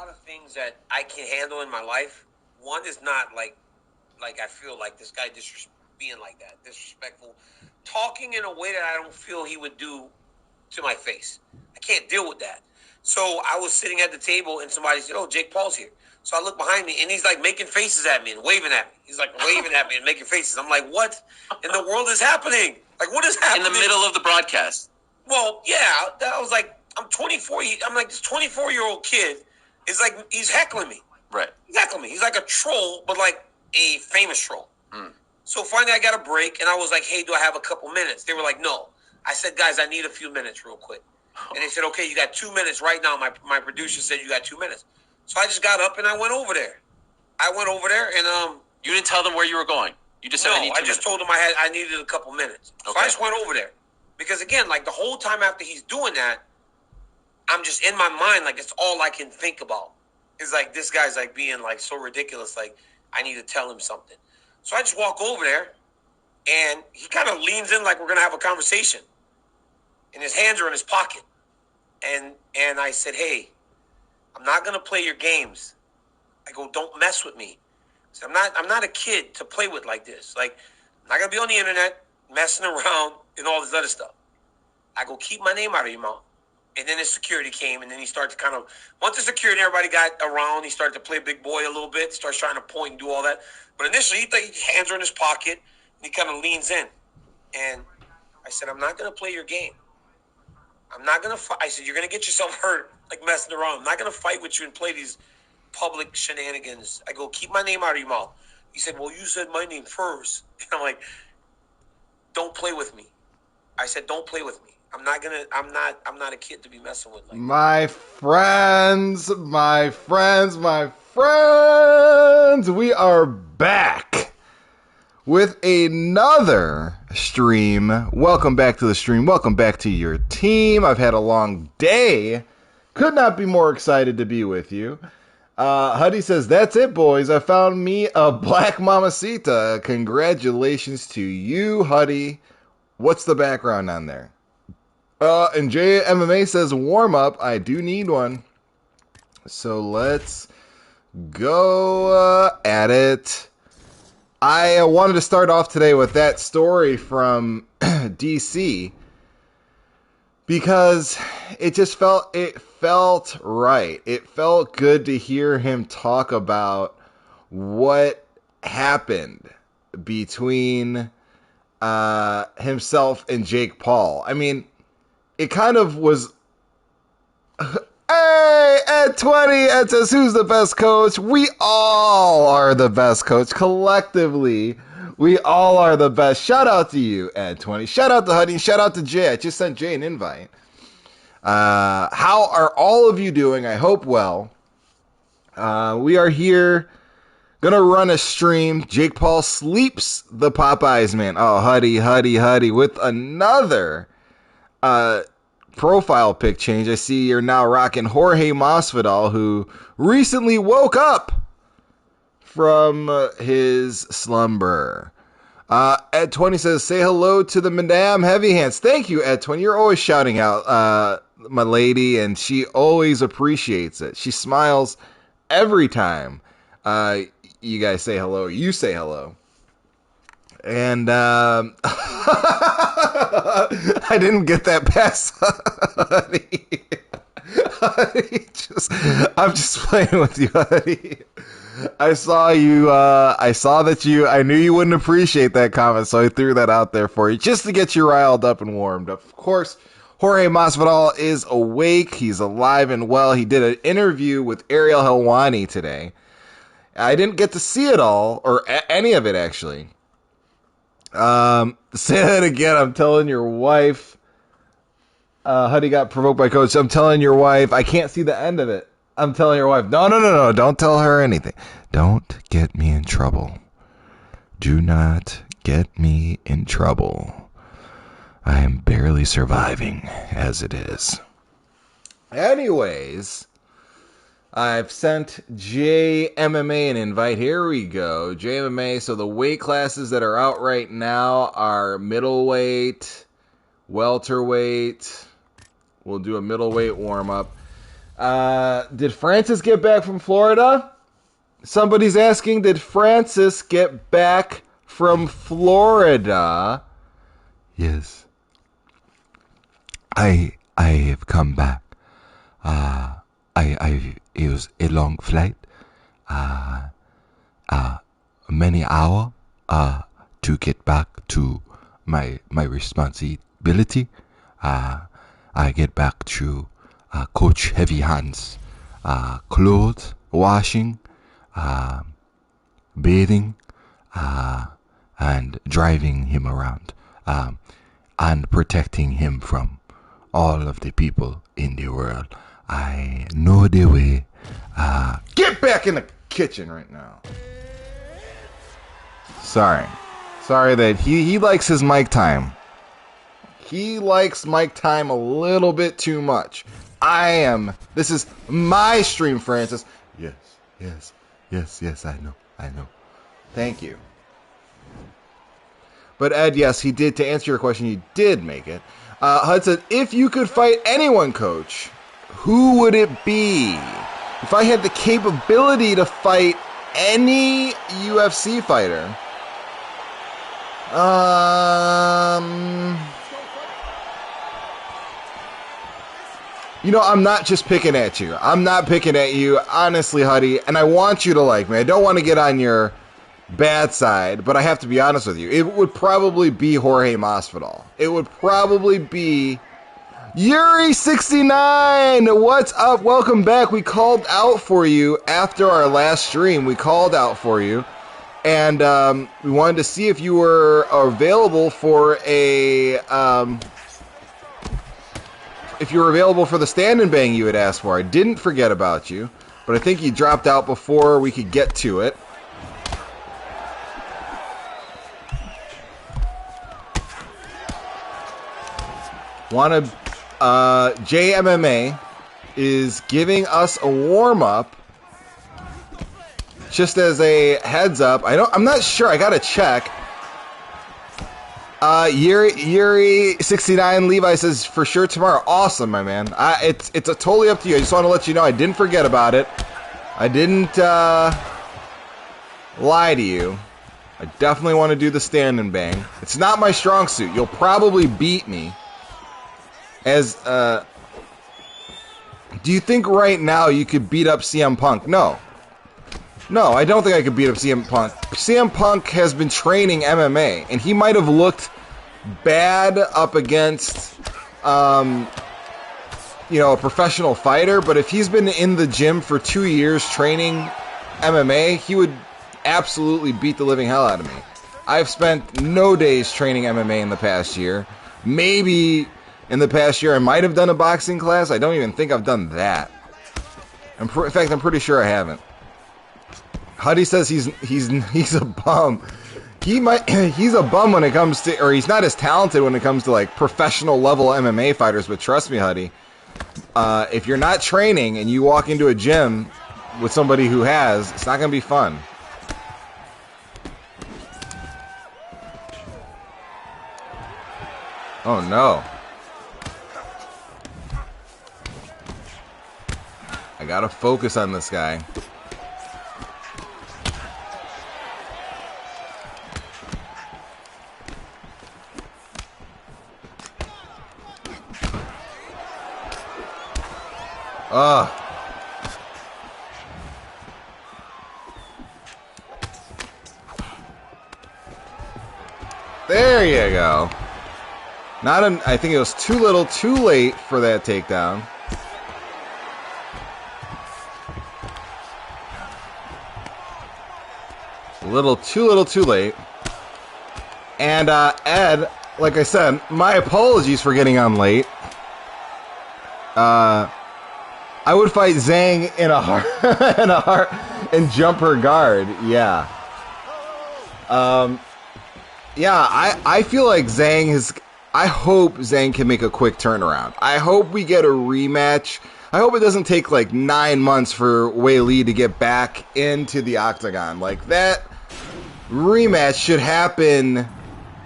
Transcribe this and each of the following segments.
lot of things that I can handle in my life. One is not like I feel like this guy being like that, disrespectful, talking in a way that I don't feel he would do to my face. I can't deal with that. So I was sitting at the table and somebody said, "Oh, Jake Paul's here." So I look behind me and he's like making faces at me and waving at me. He's like waving at me and making faces. I'm like, what in the world is happening? Like, what is happening? In the middle of the broadcast. Well, yeah. I was like, I'm 24. I'm like, this 24-year-old kid is like, he's heckling me. Right. He's heckling me. He's like a troll, but like a famous troll. So finally I got a break and I was like, hey, do I have a couple minutes? They were like, no. I said, guys, I need a few minutes real quick. And they said, okay, you got 2 minutes right now. My producer said you got 2 minutes. So I just got up and I went over there. And you didn't tell them where you were going. You just said I need 2 minutes. I just told them I needed a couple minutes. Okay. So I just went over there. Because again, like the whole time after he's doing that, I'm just in my mind, like it's all I can think about. It's like this guy's like being like so ridiculous, like I need to tell him something. So I just walk over there and he kind of leans in like we're gonna have a conversation. And his hands are in his pocket. And I said, hey, I'm not gonna play your games. I go, don't mess with me. I said, I'm not a kid to play with like this. Like, I'm not gonna be on the internet messing around and all this other stuff. I go, keep my name out of your mouth. And then his security came, and then he started to kind of, once the security, everybody got around, he started to play big boy a little bit, starts trying to point and do all that. But initially, his hands are in his pocket, and he kind of leans in. And I said, I'm not going to play your game. I'm not going to fight. I said, you're going to get yourself hurt, like messing around. I'm not going to fight with you and play these public shenanigans. I go, keep my name out of your mouth. He said, well, you said my name first. And I'm like, don't play with me. I said, don't play with me. I'm not a kid to be messing with. Like my friends, we are back with another stream. Welcome back to the stream. Welcome back to your team. I've had a long day. Could not be more excited to be with you. Huddy says, that's it, boys. I found me a black mamacita. Congratulations to you, Huddy. What's the background on there? And JMMA says, warm up. I do need one. So let's go at it. I wanted to start off today with that story from DC because it felt right. It felt good to hear him talk about what happened between himself and Jake Paul. I mean, it kind of was, hey, at 20, Ed says, who's the best coach? We all are the best coach. Collectively, we all are the best. Shout out to you, Ed 20. Shout out to Huddy. Shout out to Jay. I just sent Jay an invite. How are all of you doing? I hope well. We are here, gonna run a stream. Jake Paul sleeps the Popeyes man. Oh, Huddy, with another profile pic change. I see you're now rocking Jorge Masvidal, who recently woke up from his slumber. Ed 20 says, say hello to the Madame Heavy Hands. Thank you, Ed 20. You're always shouting out my lady, and she always appreciates it. She smiles every time you guys say hello, or you say hello. And I didn't get that pass. Honey, I'm just playing with you, honey. I saw you. I knew you wouldn't appreciate that comment, so I threw that out there for you just to get you riled up and warmed up. Of course, Jorge Masvidal is awake. He's alive and well. He did an interview with Ariel Helwani today. I didn't get to see it all, or any of it, actually. Say that again. I'm telling your wife. Huddy got provoked by coach. I'm telling your wife. I can't see the end of it. I'm telling your wife. No. Don't tell her anything. Don't get me in trouble. Do not get me in trouble. I am barely surviving as it is. Anyways, I've sent JMMA an invite. Here we go. JMMA. So the weight classes that are out right now are middleweight, welterweight. We'll do a middleweight warm-up. Did Francis get back from Florida? Somebody's asking, did Francis get back from Florida? Yes. I have come back. It was a long flight. Many hours to get back to my responsibility. I get back to Coach Heavy Hands, clothes washing, bathing, and driving him around, and protecting him from all of the people in the world. I know the way. Get back in the kitchen right now. Sorry that he likes his mic time. He likes mic time a little bit too much. This is my stream, Francis. Yes, I know. Thank you. But Ed, yes, he did. To answer your question, he did make it. Hud said, if you could fight anyone, Coach, who would it be? If I had the capability to fight any UFC fighter, I'm not just picking at you. I'm not picking at you, honestly, Huddy, and I want you to like me. I don't want to get on your bad side, but I have to be honest with you. It would probably be Jorge Masvidal. It would probably be Yuri69. What's up? Welcome back. We called out for you after our last stream. We called out for you, and we wanted to see if you were available for the stand and bang you had asked for. I didn't forget about you, but I think you dropped out before we could get to it. JMMA is giving us a warm-up. Just as a heads up, I'm not sure. I gotta check. Yuri69 Levi says for sure tomorrow. Awesome, my man. It's totally up to you. I just want to let you know I didn't forget about it. I didn't lie to you. I definitely want to do the stand and bang. It's not my strong suit. You'll probably beat me. Do you think right now you could beat up CM Punk? No, I don't think I could beat up CM Punk. CM Punk has been training MMA, and he might have looked bad up against, a professional fighter, but if he's been in the gym for 2 years training MMA, he would absolutely beat the living hell out of me. I've spent no days training MMA in the past year. Maybe in the past year I might have done a boxing class. I don't even think I've done that. In fact, I'm pretty sure I haven't. Huddy says he's a bum. He's a bum when it comes to, or he's not as talented when it comes to like professional level MMA fighters. But trust me, Huddy, if you're not training and you walk into a gym with somebody who has, it's not gonna be fun. Oh no. I gotta focus on this guy. There you go. I think it was too little, too late for that takedown. Too little, too late. And Ed, like I said, my apologies for getting on late. I would fight Zhang in a heart and jump her guard. Yeah. I feel like I hope Zhang can make a quick turnaround. I hope we get a rematch. I hope it doesn't take like 9 months for Wei Li to get back into the octagon. Like, that rematch should happen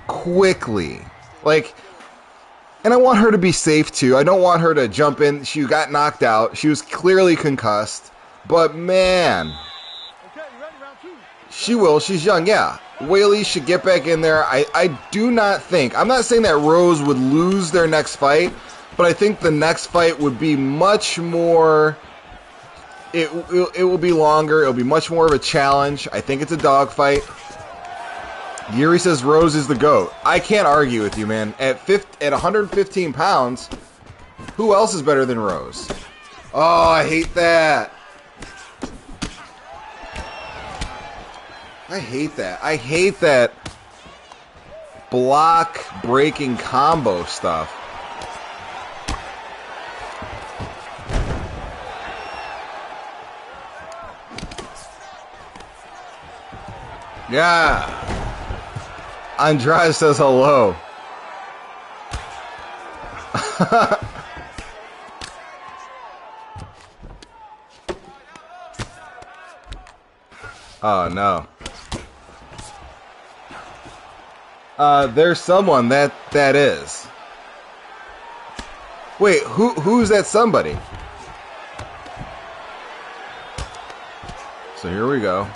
quickly. Like, And I want her to be safe, too. I don't want her to jump in. She got knocked out. She was clearly concussed. But, man. She will. She's young, yeah. Weili should get back in there. I do not think. I'm not saying that Rose would lose their next fight, but I think the next fight would be much more... It will be longer. It will be much more of a challenge. I think it's a dogfight. Yuri says Rose is the GOAT. I can't argue with you, man. At 115 pounds, who else is better than Rose? Oh, I hate that. I hate that. I hate that block breaking combo stuff. Yeah. Andrade says hello. Oh no. There's someone that is. Wait, who's that somebody? So here we go.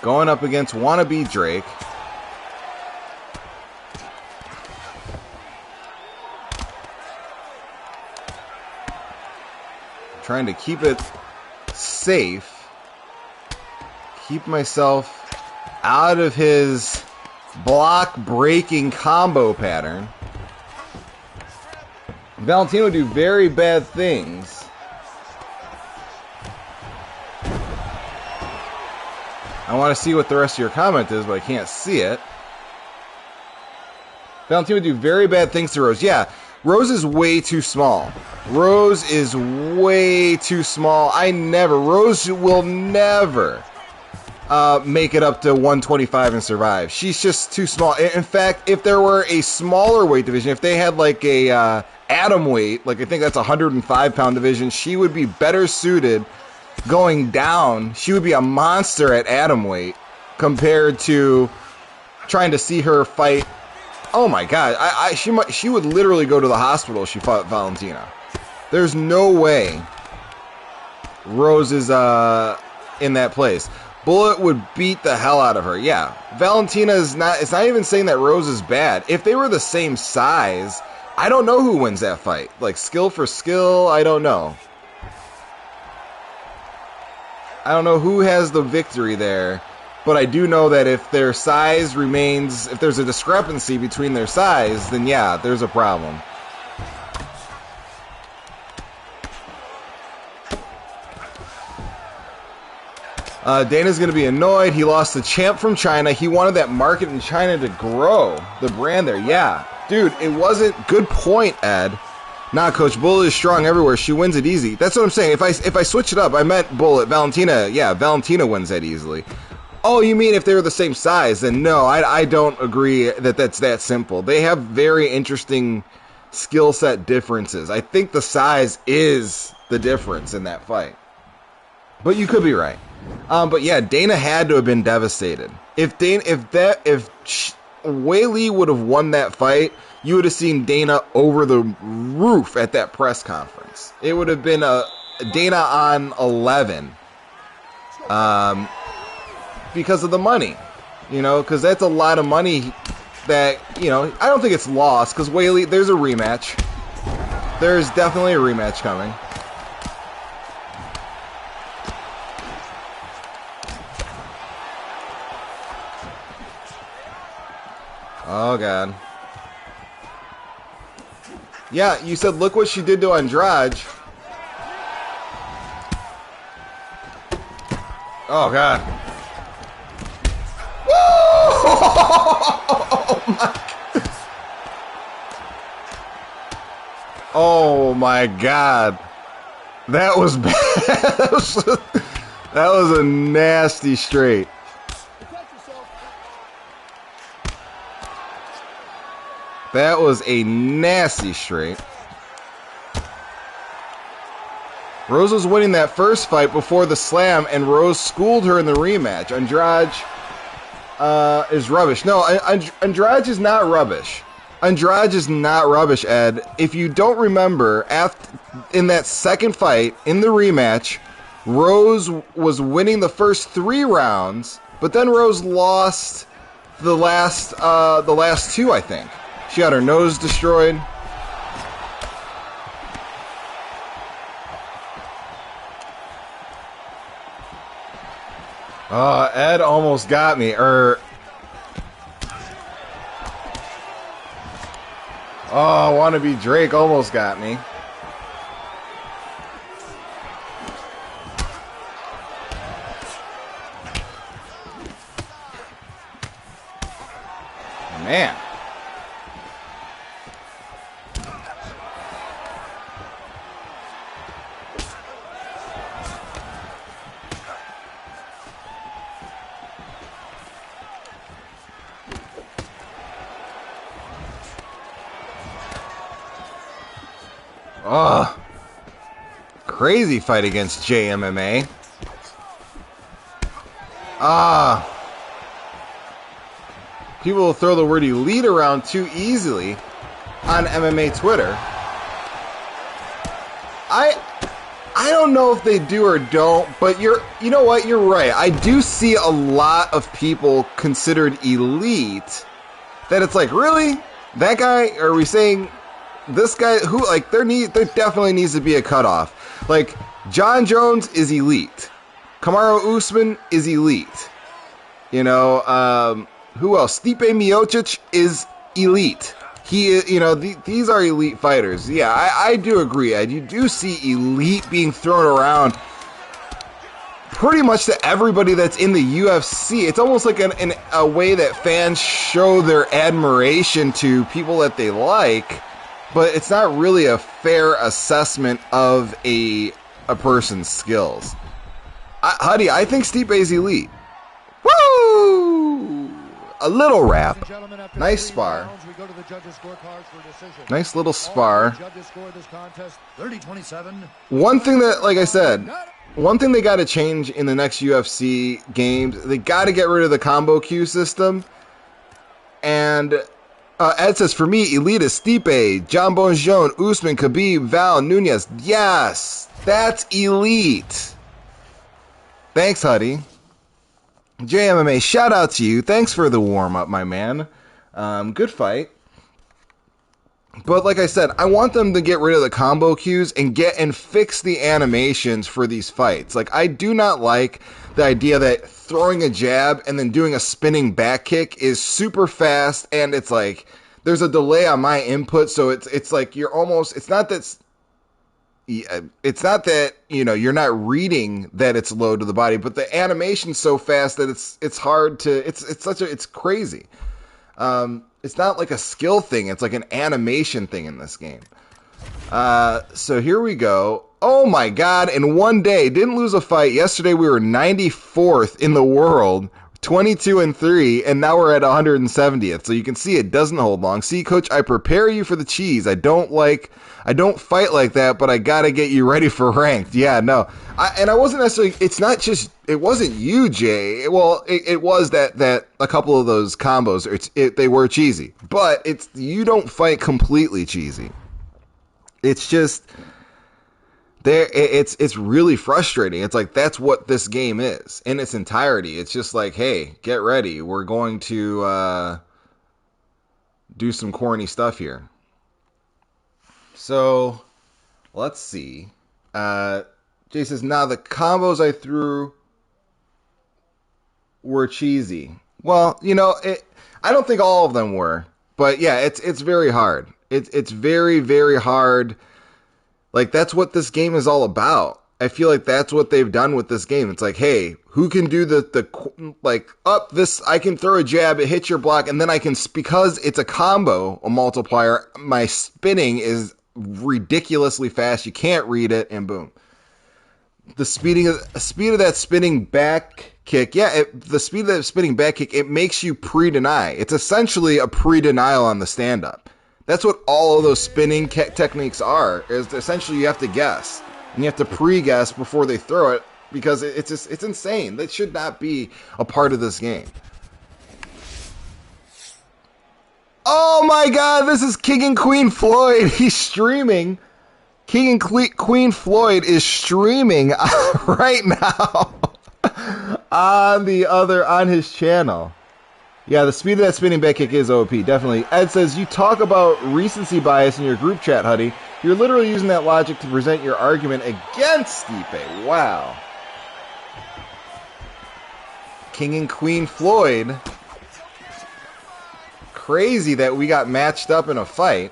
Going up against wannabe Drake. Trying to keep it safe. Keep myself out of his block breaking combo pattern. Valentino would do very bad things. I want to see what the rest of your comment is, but I can't see it. Valentino would do very bad things to Rose. Yeah, Rose is way too small. Rose is way too small. Rose will never make it up to 125 and survive. She's just too small. In fact, if there were a smaller weight division, if they had like a atom weight, like I think that's a 105-pound division, she would be better suited going down. She would be a monster at atom weight compared to trying to see her fight. Oh my God, she would literally go to the hospital if she fought Valentina. There's no way Rose is in that place. Bullet would beat the hell out of her. Yeah, Valentina is not. It's not even saying that Rose is bad. If they were the same size, I don't know who wins that fight. Like skill for skill, I don't know. I don't know who has the victory there, but I do know that if their size remains, if there's a discrepancy between their size, then yeah, there's a problem. Dana's going to be annoyed. He lost the champ from China. He wanted that market in China to grow, the brand there. Yeah, dude, it wasn't. Good point, Ed. Nah, Coach, Bullet is strong everywhere. She wins it easy. That's what I'm saying. If I switch it up, I meant Bullet. Valentina, yeah, Valentina wins that easily. Oh, you mean if they were the same size? Then no, I don't agree that that's that simple. They have very interesting skill set differences. I think the size is the difference in that fight. But you could be right. But yeah, Dana had to have been devastated. If Weili would have won that fight, you would have seen Dana over the roof at that press conference. It would have been a Dana on 11, because of the money, because that's a lot of money that, I don't think it's lost, because Weili, there's a rematch. There's definitely a rematch coming. Oh, God. Yeah, you said, look what she did to Andrade. Oh, God. Oh, my God. That was bad. That was a nasty straight. That was a nasty straight. Rose was winning that first fight before the slam, and Rose schooled her in the rematch. Andrade is rubbish. No, Andrade is not rubbish. Andrade is not rubbish, Ed. If you don't remember, in that second fight, in the rematch, Rose was winning the first 3 rounds, but then Rose lost the last 2, I think. She got her nose destroyed. Ed almost got me. Wannabe Drake almost got me. Man. Crazy fight against JMMA. People will throw the word elite around too easily on MMA Twitter. I don't know if they do or don't, but you know what? You're right. I do see a lot of people considered elite that it's like, really? That guy? Are we saying this guy who, like, there definitely needs to be a cutoff. Like, John Jones is elite. Kamaru Usman is elite. You know, who else? Stipe Miocic is elite. He is, you know, these are elite fighters. Yeah, I do agree. You do see elite being thrown around pretty much to everybody that's in the UFC. It's almost like a way that fans show their admiration to people that they like, but it's not really a fair assessment of a person's skills. Huddy, I think Stipe's elite. Woo! A little rap. Nice spar. Nice little spar. One thing that, like I said, one thing they got to change in the next UFC games, they got to get rid of the combo queue system. And Ed says, for me, elite is Stipe, John Bones Jones, Usman, Khabib, Val, Nunez. Yes, that's elite. Thanks, Huddy. JMMA, shout out to you. Thanks for the warm-up, my man. Good fight. But like I said, I want them to get rid of the combo cues and fix the animations for these fights. Like, I do not like the idea that throwing a jab and then doing a spinning back kick is super fast, and it's like there's a delay on my input, so it's like you're almost, it's not that, you know, you're not reading that it's low to the body, but the animation's so fast that it's hard to, it's crazy. It's not like a skill thing, it's like an animation thing in this game. So here we go. Oh my god, in one day, didn't lose a fight. Yesterday we were 94th in the world, 22-3, and now we're at 170th. So you can see it doesn't hold long. See, coach, I prepare you for the cheese. I don't fight like that, but I gotta get you ready for ranked. Yeah, no. I wasn't necessarily, it wasn't you, Jay. Well, it was that a couple of those combos, they were cheesy. But you don't fight completely cheesy. It's just, it's really frustrating. It's like, that's what this game is in its entirety. It's just like, hey, get ready. We're going to do some corny stuff here. So, let's see. Jay says, now the combos I threw were cheesy. Well, you know, I don't think all of them were. But yeah, it's very hard. It's very, very hard. Like, that's what this game is all about. I feel like that's what they've done with this game. It's like, hey, who can do I can throw a jab, it hits your block, and then I can, because it's a combo, a multiplier, my spinning is ridiculously fast. You can't read it, and boom. The speed of that spinning back kick, the speed of that spinning back kick, it makes you pre-deny. It's essentially a pre-denial on the stand-up. That's what all of those spinning techniques are, is essentially you have to guess. And you have to pre-guess before they throw it, because it's insane. That should not be a part of this game. Oh my God, this is King and Queen Floyd. He's streaming. King and Queen Floyd is streaming right now on his channel. Yeah, the speed of that spinning back kick is OP, definitely. Ed says, you talk about recency bias in your group chat, Huddy. You're literally using that logic to present your argument against Stipe. Wow. King and Queen Floyd. Crazy that we got matched up in a fight.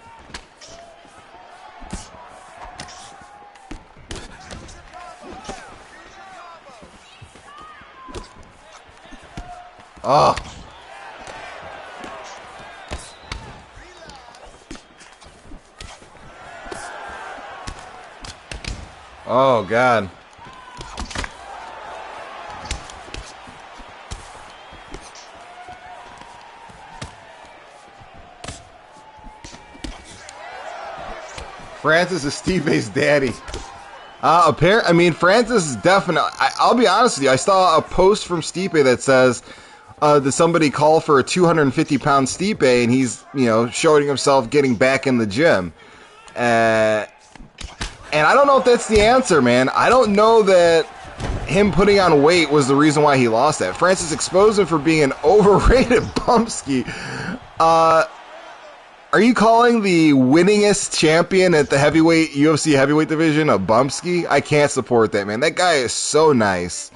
Oh. Oh, God. Francis is Stipe's daddy. Francis is definitely... I'll be honest with you. I saw a post from Stipe that says, did somebody call for a 250-pound Stipe, and he's, showing himself getting back in the gym. And I don't know if that's the answer, man. I don't know that him putting on weight was the reason why he lost that. Francis exposed him for being an overrated bumpski. Are you calling the winningest champion at the UFC heavyweight division a bumpski? I can't support that, man. That guy is so nice.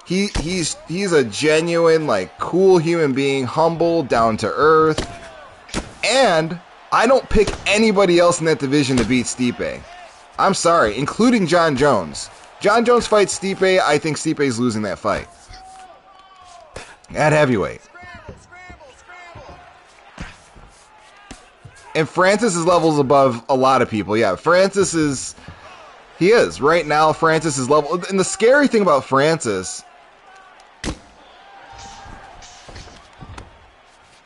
He's a genuine, cool human being, humble, down to earth. And I don't pick anybody else in that division to beat Stipe. I'm sorry, including John Jones. John Jones fights Stipe, I think Stipe's losing that fight. At heavyweight. And Francis is levels above a lot of people. Yeah, Francis is... He is. Right now, Francis is level... And the scary thing about Francis...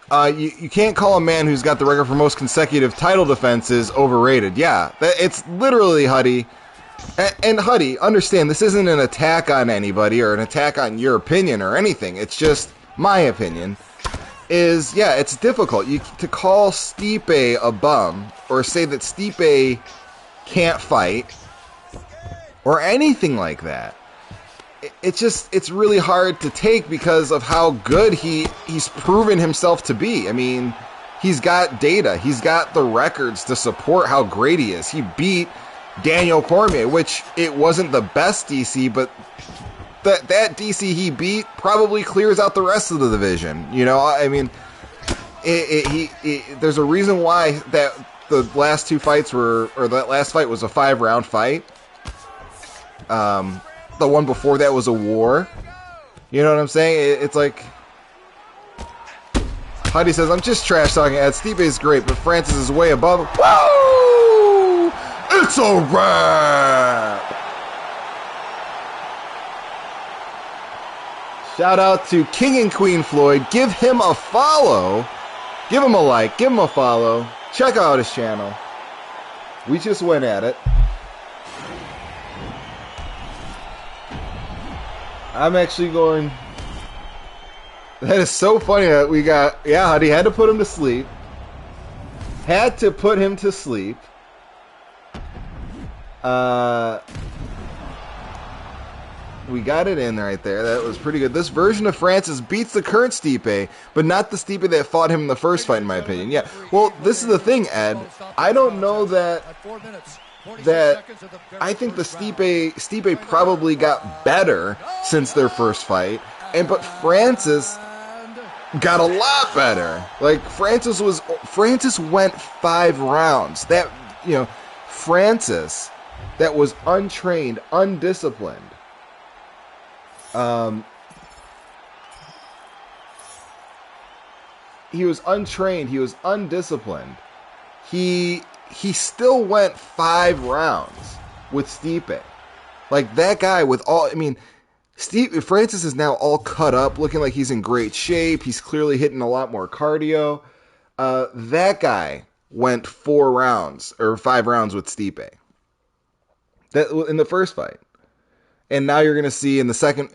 You can't call a man who's got the record for most consecutive title defenses overrated. Yeah, it's literally, Huddy. And Huddy, understand, this isn't an attack on anybody or an attack on your opinion or anything. It's just my opinion. It's difficult. To call Stipe a bum or say that Stipe can't fight or anything like that. It's really hard to take because of how good he's proven himself to be. I mean, he's got data. He's got the records to support how great he is. He beat Daniel Cormier, which it wasn't the best DC, but that DC he beat probably clears out the rest of the division. There's a reason why that the last two fights that last fight was a 5-round fight. The one before that was a war. You know what I'm saying? It's like... Huddy says, I'm just trash talking Ed. Stipe is great, but Francis is way above. Woo! It's a wrap! Shout out to King and Queen Floyd. Give him a follow. Give him a like. Give him a follow. Check out his channel. We just went at it. I'm actually going... That is so funny that we got... Yeah, Huddy had to put him to sleep. Had to put him to sleep. We got it in right there. That was pretty good. This version of Francis beats the current Stipe, but not the Stipe that fought him in the first fight, in my opinion. Yeah. Well, this is the thing, Ed. I don't know that I think the Stipe probably got better since their first fight, but Francis got a lot better. Francis went 5 rounds. Francis that was untrained, undisciplined. He was untrained, he was undisciplined. He still went 5 rounds with Stipe. That guy with all... Francis is now all cut up, looking like he's in great shape. He's clearly hitting a lot more cardio. That guy went 4 rounds, or 5 rounds with Stipe. That in the first fight. And now you're going to see in the second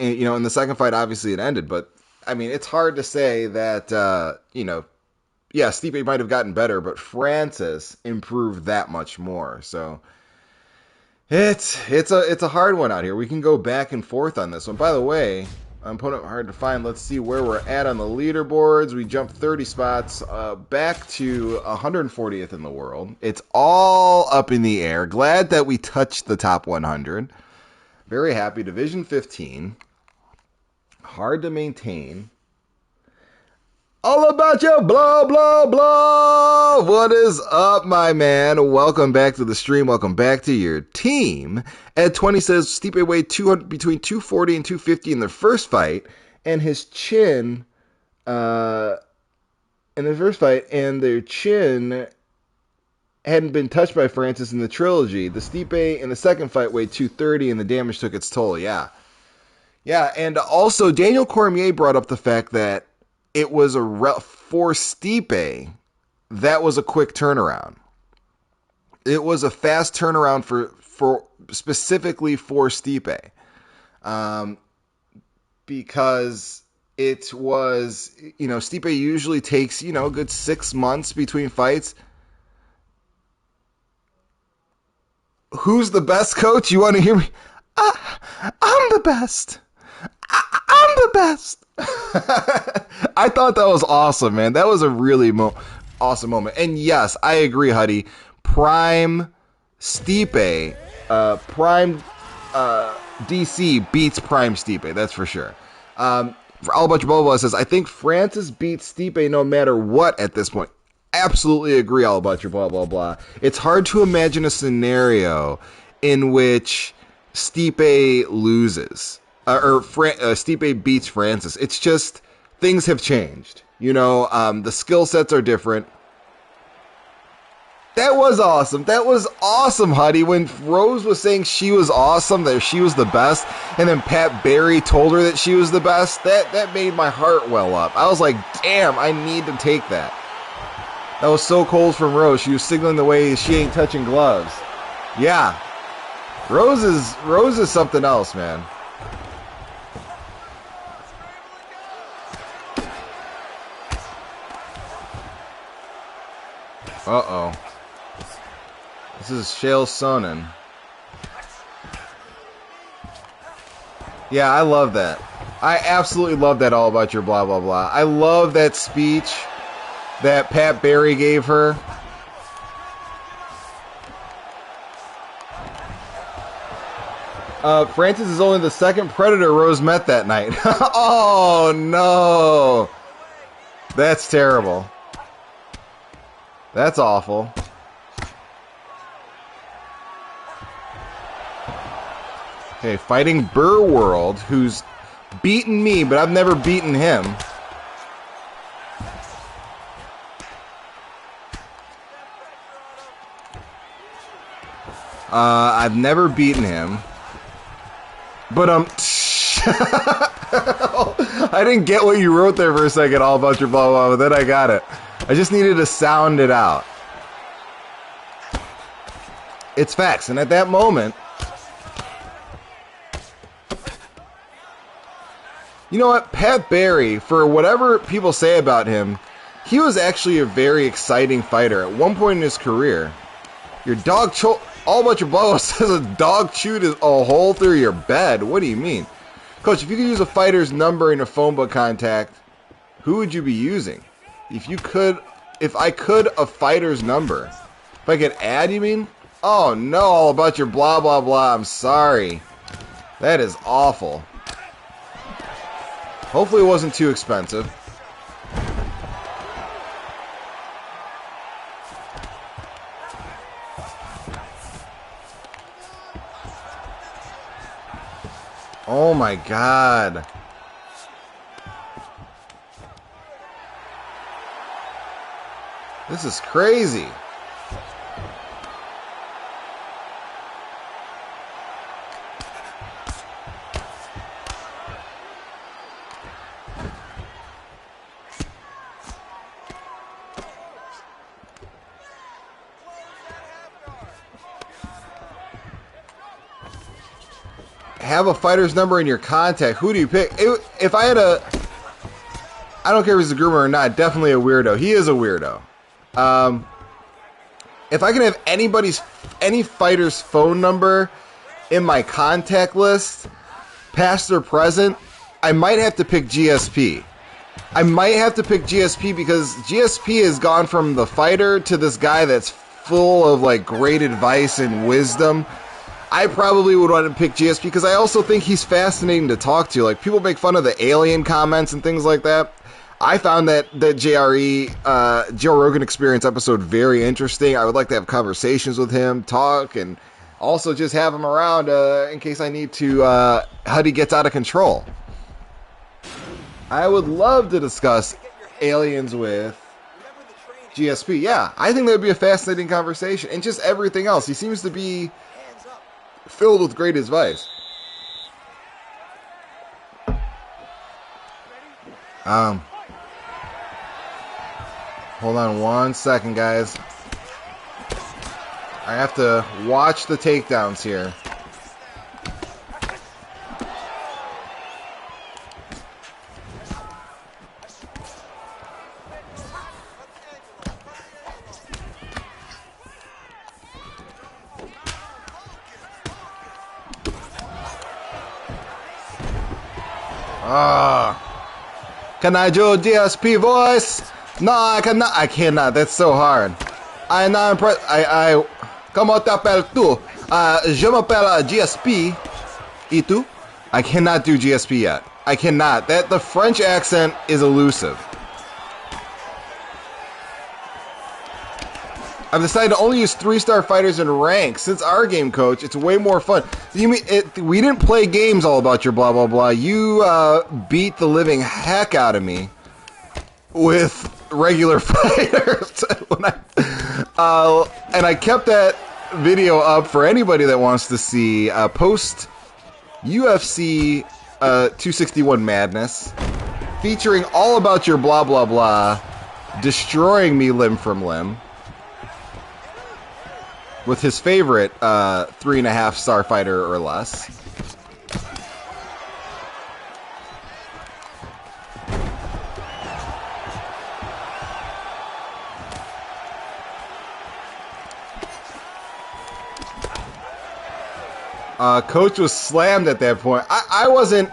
fight, obviously it ended. But, it's hard to say that, yeah, Stipe might have gotten better, but Francis improved that much more. So it's a hard one out here. We can go back and forth on this one. By the way, I'm putting it hard to find. Let's see where we're at on the leaderboards. We jumped 30 spots back to 140th in the world. It's all up in the air. Glad that we touched the top 100. Very happy. Division 15. Hard to maintain. All about your blah, blah, blah. What is up, my man? Welcome back to the stream. Welcome back to your team. Ed 20 says Stipe weighed between 240 and 250 in the first fight, and his chin, in the first fight, and their chin hadn't been touched by Francis in the trilogy. The Stipe in the second fight weighed 230, and the damage took its toll. Yeah. Yeah, and also Daniel Cormier brought up the fact that it was for Stipe, that was a quick turnaround. It was a fast turnaround for specifically for Stipe, because it was, Stipe usually takes, a good 6 months between fights. Who's the best, coach? You want to hear me? I'm the best. I'm the best. I thought that was awesome, man. That was a really awesome moment. And yes, I agree, Huddy. Prime Stipe, Prime DC beats Prime Stipe. That's for sure. For All About Your Blah Blah says, I think Francis beats Stipe no matter what at this point. Absolutely agree, All About Your Blah Blah Blah. It's hard to imagine a scenario in which Stipe loses. Stipe beats Francis. It's just, things have changed. The skill sets are different. That was awesome. That was awesome, Huddy. When Rose was saying she was awesome, that she was the best, and then Pat Barry told her that she was the best, that made my heart well up. I was like, damn, I need to take that. That was so cold from Rose. She was signaling the way she ain't touching gloves. Yeah. Rose is something else, man. Uh-oh. This is Chael Sonnen. Yeah, I love that. I absolutely love that All About Your Blah, Blah, Blah. I love that speech that Pat Barry gave her. Francis is only the second Predator Rose met that night. Oh, no. That's terrible. That's awful. Okay, fighting Burworld, who's beaten me, but I've never beaten him. I've never beaten him. But, I didn't get what you wrote there for a second, All About Your Blah, blah, but then I got it. I just needed to sound it out. It's facts. And at that moment, you know what? Pat Barry, for whatever people say about him, he was actually a very exciting fighter at one point in his career. Your dog All About Your Blah says a dog chewed a hole through your bed. What do you mean? Coach, if you could use a fighter's number in a phone book contact, who would you be using? If I could, a fighter's number. If I could add, you mean? Oh no, All About Your Blah, Blah, Blah. I'm sorry. That is awful. Hopefully it wasn't too expensive. Oh my God. This is crazy. Have a fighter's number in your contact. Who do you pick? If I had a... I don't care if he's a groomer or not, definitely a weirdo. He is a weirdo. If I can have any fighter's phone number in my contact list, past or present, I might have to pick GSP. I might have to pick GSP because GSP has gone from the fighter to this guy that's full of like great advice and wisdom. I probably would want to pick GSP because I also think he's fascinating to talk to. Like, people make fun of the alien comments and things like that. I found that JRE, Joe Rogan Experience episode very interesting. I would like to have conversations with him, talk, and also just have him around in case I need to, Huddy gets out of control. I would love to discuss aliens with GSP. Yeah, I think that would be a fascinating conversation. And just everything else. He seems to be filled with great advice. Hold on 1 second, guys. I have to watch the takedowns here. Can I do DSP voice? No, I cannot. I cannot. That's so hard. I am not impressed. Comment t'appelles tu? Je m'appelle GSP. Et tu? I cannot do GSP yet. I cannot. The French accent is elusive. I've decided to only use 3-star fighters in rank. Since our game, coach, it's way more fun. You mean we didn't play games all about your blah blah blah. You beat the living heck out of me with regular fighters. And I kept that video up for anybody that wants to see post UFC 261 madness, featuring all about your blah blah blah, destroying me limb from limb. With his favorite 3.5-star fighter or less. Coach was slammed at that point. I wasn't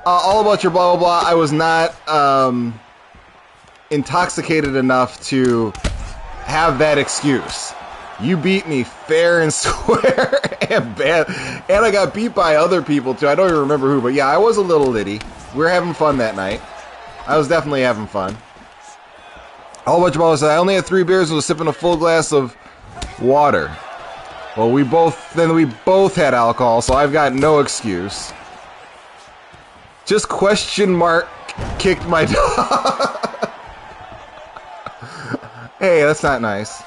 all about your blah blah blah. I was not intoxicated enough to have that excuse. You beat me fair and square and bad. And I got beat by other people, too. I don't even remember who, but yeah, I was a little litty. We were having fun that night. I was definitely having fun. A whole bunch of balls said, I only had 3 beers and was sipping a full glass of water. Well, we both had alcohol, so I've got no excuse. Just question mark kicked my dog. Hey, that's not nice.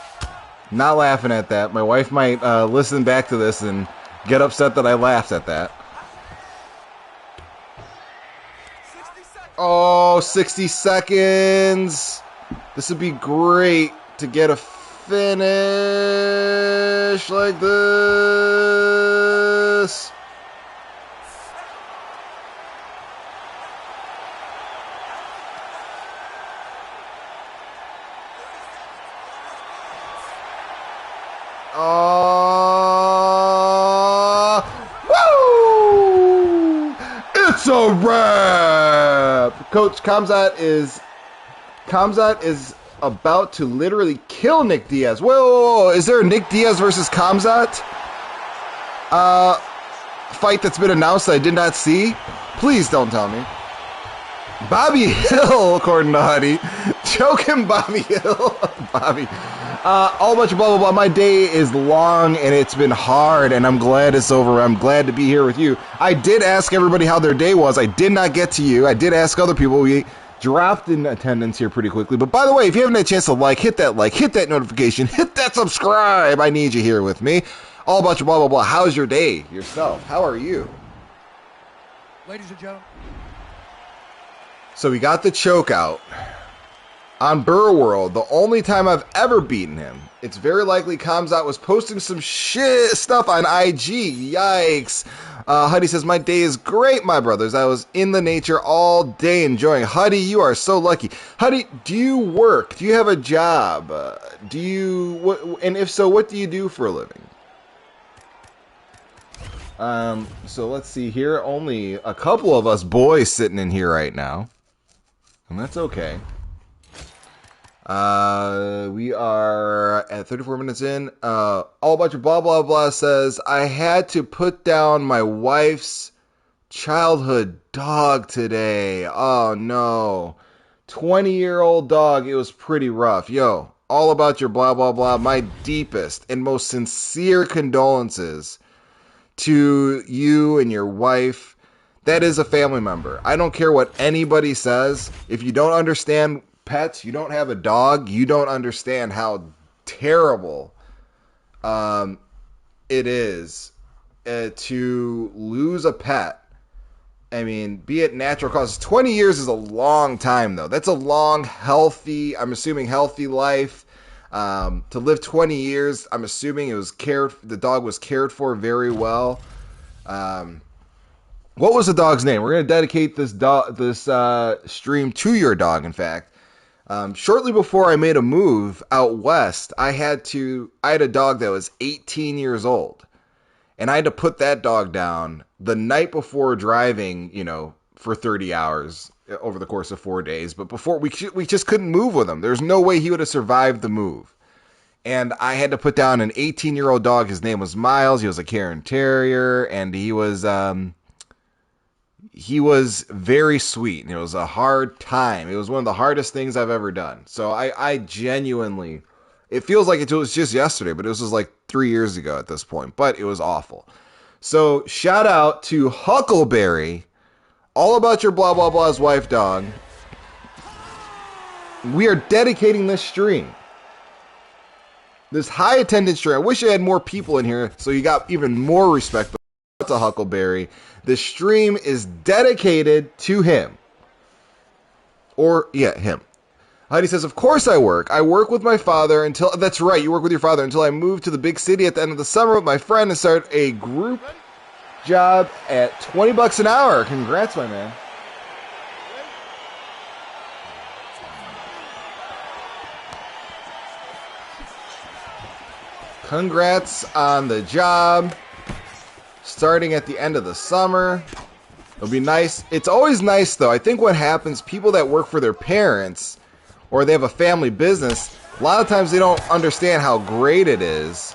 Not laughing at that. My wife might listen back to this and get upset that I laughed at that. Oh, 60 seconds. This would be great to get a finish like this. Woo! It's a wrap! Coach Khamzat is about to literally kill Nick Diaz. Whoa! Is there a Nick Diaz versus Khamzat fight that's been announced that I did not see? Please don't tell me. Bobby Hill, according to Huddy. Choking Bobby Hill. Bobby. All bunch of blah, blah, blah. My day is long, and it's been hard, and I'm glad it's over. I'm glad to be here with you. I did ask everybody how their day was. I did not get to you. I did ask other people. We dropped in attendance here pretty quickly. But by the way, if you haven't had a chance to hit that notification, hit that subscribe. I need you here with me. All bunch of blah, blah, blah. How's your day yourself? How are you? Ladies and gentlemen. So we got the choke out on Burr World, the only time I've ever beaten him. It's very likely Khamzat was posting some shit stuff on IG. Yikes. Huddy says, my day is great, my brothers. I was in the nature all day enjoying. Huddy, you are so lucky. Huddy, do you work? Do you have a job? And if so, what do you do for a living? So let's see here. Only a couple of us boys sitting in here right now. And that's okay. We are at 34 minutes in. All about your blah, blah, blah says, I had to put down my wife's childhood dog today. Oh, no. 20-year-old dog. It was pretty rough. Yo, all about your blah, blah, blah. My deepest and most sincere condolences to you and your wife. That is a family member. I don't care what anybody says. If you don't understand pets, you don't have a dog, you don't understand how terrible it is to lose a pet. I mean, be it natural causes. 20 years is a long time, though. That's a long, healthy, I'm assuming healthy life. To live 20 years, I'm assuming the dog was cared for very well. What was the dog's name? We're going to dedicate this stream to your dog, in fact. Shortly before I made a move out west, I had a dog that was 18 years old, and I had to put that dog down the night before driving, for 30 hours over the course of 4 days. But before we just couldn't move with him. There's no way he would have survived the move. And I had to put down an 18-year-old dog. His name was Miles. He was a Cairn Terrier, and he was very sweet, and it was a hard time. It was one of the hardest things I've ever done. So I genuinely, it feels like it was just yesterday, but it was like 3 years ago at this point, but it was awful. So shout out to Huckleberry, all about your blah, blah, blah's wife dog. We are dedicating this stream, this high attendance stream. I wish I had more people in here so you got even more respect to Huckleberry. The stream is dedicated to him. Him. Heidi says, of course I work. I work with my father until... That's right, you work with your father until I move to the big city at the end of the summer with my friend and start a group job at $20 an hour. Congrats, my man. Congrats on the job. Starting at the end of the summer. It'll be nice. It's always nice, though. I think what happens, people that work for their parents or they have a family business, a lot of times they don't understand how great it is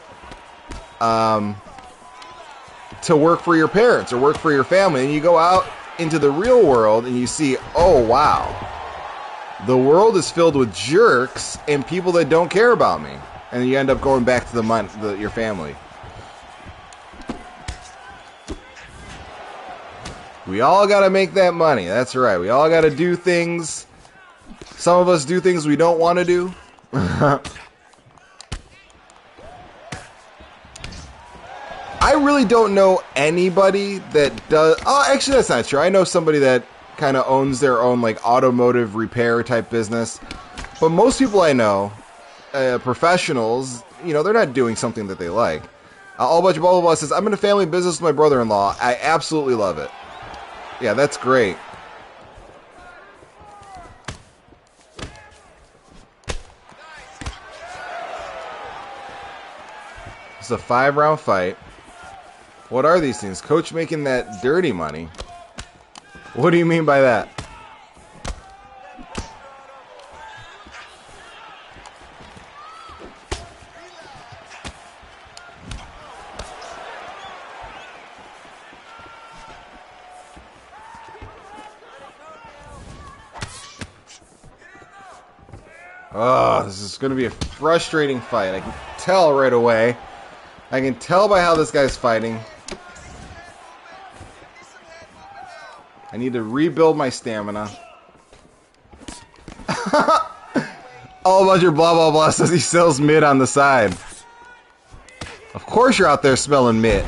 to work for your parents or work for your family. And you go out into the real world and you see, oh, wow, the world is filled with jerks and people that don't care about me. And you end up going back to your family. We all got to make that money. That's right. We all got to do things. Some of us do things we don't want to do. I really don't know anybody that does... Oh, actually, that's not true. I know somebody that kind of owns their own like automotive repair type business. But most people I know, professionals, they're not doing something that they like. All about your blah, blah, blah says, I'm in a family business with my brother-in-law. I absolutely love it. Yeah, that's great. It's a 5-round fight. What are these things? Coach making that dirty money. What do you mean by that? Oh, this is going to be a frustrating fight. I can tell right away. I can tell by how this guy's fighting. I need to rebuild my stamina. All about your blah, blah, blah says he sells mid on the side. Of course you're out there selling mid.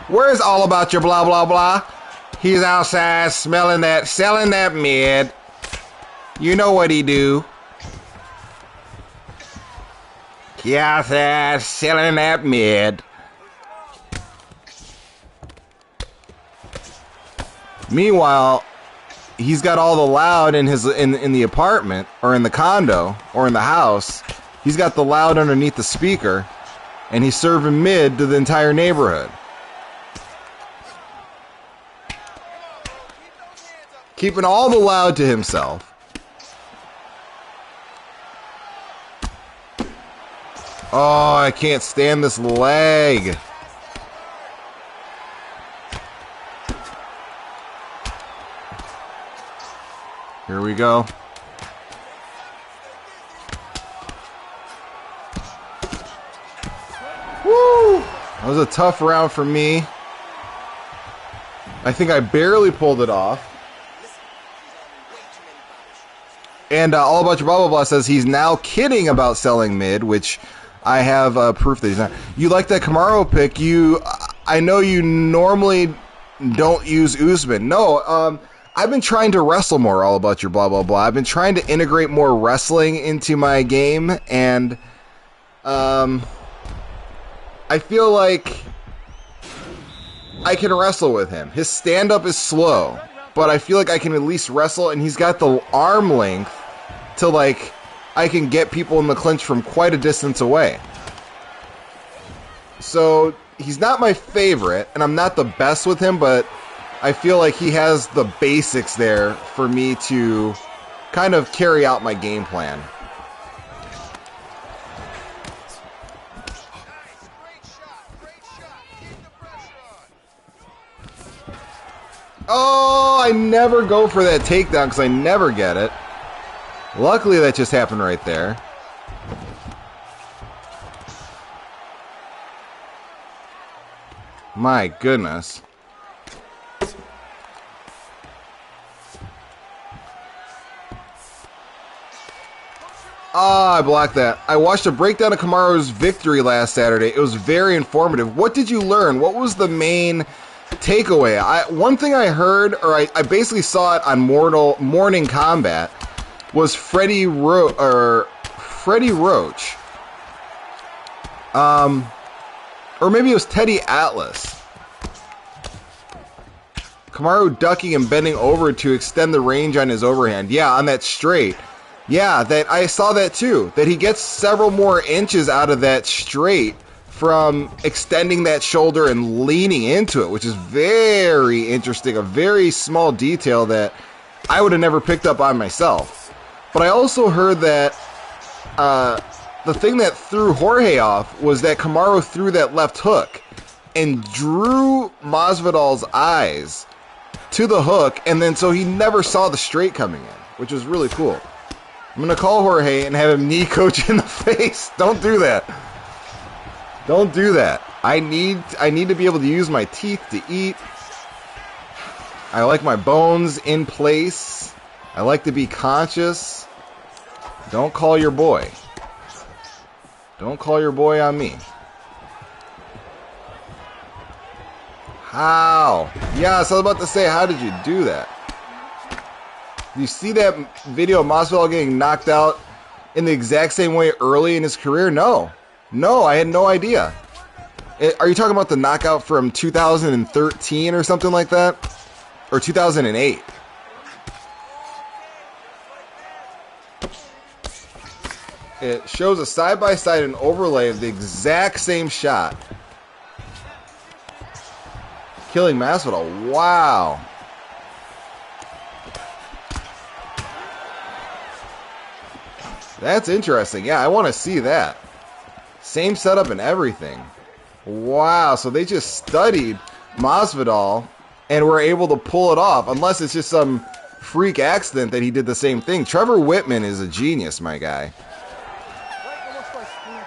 Where's all about your blah, blah, blah? He's outside selling that mid. You know what he do. He out there selling that mid. Meanwhile, he's got all the loud in the apartment or in the condo or in the house. He's got the loud underneath the speaker, and he's serving mid to the entire neighborhood. Keeping all the loud to himself. Oh, I can't stand this leg. Here we go. Woo! That was a tough round for me. I think I barely pulled it off. And All About Your Blah Blah Blah says he's now kidding about selling mid, which I have proof that he's not. You like that Kamaru pick? I know you normally don't use Usman. No, I've been trying to wrestle more, All About Your Blah Blah Blah. I've been trying to integrate more wrestling into my game, and I feel like I can wrestle with him. His stand-up is slow, but I feel like I can at least wrestle, and he's got the arm length to, like, I can get people in the clinch from quite a distance away. So, he's not my favorite, and I'm not the best with him, but I feel like he has the basics there for me to kind of carry out my game plan. Oh, I never go for that takedown because I never get it. Luckily, that just happened right there. My goodness. Ah, I blocked that. I watched a breakdown of Kamaru's victory last Saturday. It was very informative. What did you learn? What was the main takeaway? One thing I heard, or I basically saw it on Morning Combat, was Freddie Roach. Or maybe it was Teddy Atlas. Kamaru ducking and bending over to extend the range on his overhand. Yeah, on that straight. Yeah, that I saw that too. That he gets several more inches out of that straight from extending that shoulder and leaning into it, which is very interesting. A very small detail that I would have never picked up on myself. But I also heard that the thing that threw Jorge off was that Kamaru threw that left hook and drew Masvidal's eyes to the hook, and then so he never saw the straight coming in, which was really cool. I'm going to call Jorge and have him knee coach in the face. Don't do that. Don't do that. I need to be able to use my teeth to eat. I like my bones in place. I like to be conscious. Don't call your boy. Don't call your boy on me. How? Yes, I was about to say, how did you do that? You see that video of Masvidal getting knocked out in the exact same way early in his career? No. No, I had no idea. Are you talking about the knockout from 2013 or something like that? Or 2008? It shows a side-by-side and overlay of the exact same shot. Killing Masvidal. Wow. That's interesting. Yeah, I want to see that. Same setup and everything. Wow, so they just studied Masvidal and were able to pull it off, unless it's just some freak accident that he did the same thing. Trevor Whitman is a genius, my guy.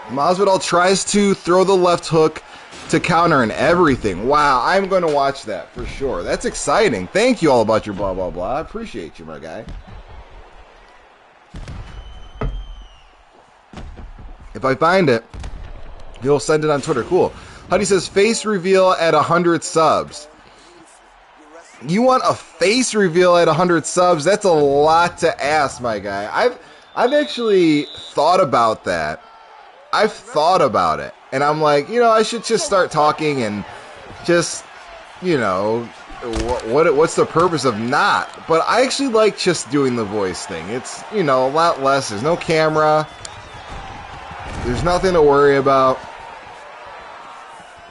Masvidal tries to throw the left hook to counter and everything. Wow, I'm going to watch that for sure. That's exciting. Thank you, All About Your Blah, Blah, Blah. I appreciate you, my guy. If I find it, he'll send it on Twitter. Cool. Huddy says, face reveal at 100 subs. You want a face reveal at 100 subs? That's a lot to ask, my guy. I've actually thought about that. I've thought about it. And I'm like, I should just start talking and just, what's the purpose of not? But I actually like just doing the voice thing. It's, you know, a lot less. There's no camera. There's nothing to worry about.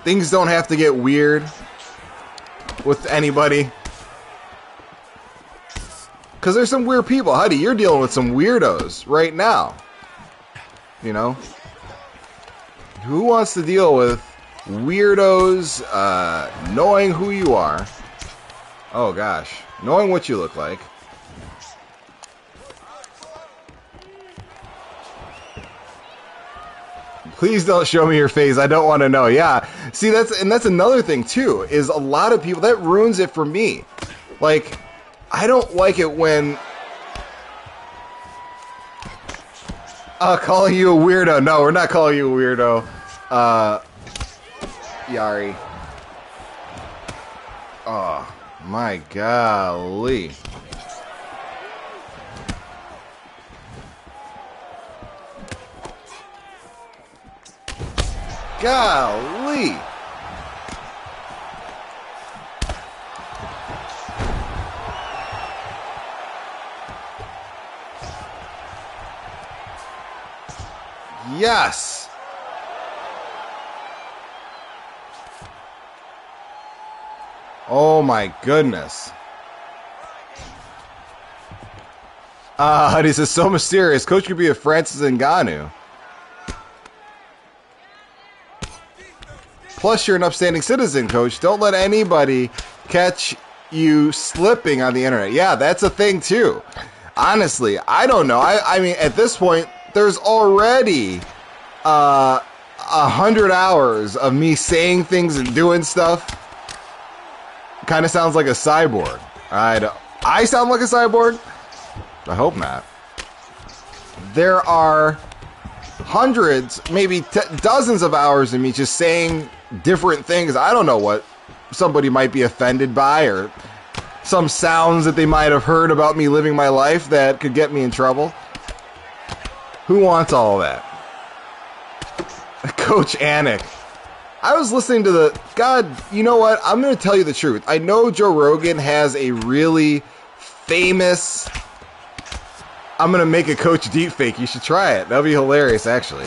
Things don't have to get weird with anybody. Because there's some weird people. Huddy, you're dealing with some weirdos right now. You know? Who wants to deal with weirdos knowing who you are? Oh, gosh. Knowing what you look like. Please don't show me your face. I don't want to know. Yeah. See, that's another thing, too, is a lot of people, that ruins it for me. Like, I don't like it when calling you a weirdo. No, we're not calling you a weirdo. Yari. Oh, my golly. Golly. Yes. Oh my goodness. This is so mysterious. Coach could be a Francis Ngannou. Plus, you're an upstanding citizen, Coach. Don't let anybody catch you slipping on the internet. Yeah, that's a thing, too. Honestly, I don't know. I mean, at this point, there's already 100 hours of me saying things and doing stuff. Kind of sounds like a cyborg. I sound like a cyborg? I hope not. There are hundreds, maybe dozens of hours of me just saying different things. I don't know what somebody might be offended by, or some sounds that they might have heard about me living my life that could get me in trouble. Who wants all of that? Coach Anik. I was listening to God, you know what? I'm going to tell you the truth. I know Joe Rogan has a really famous, I'm going to make a Coach deepfake. You should try it. That'll be hilarious, actually.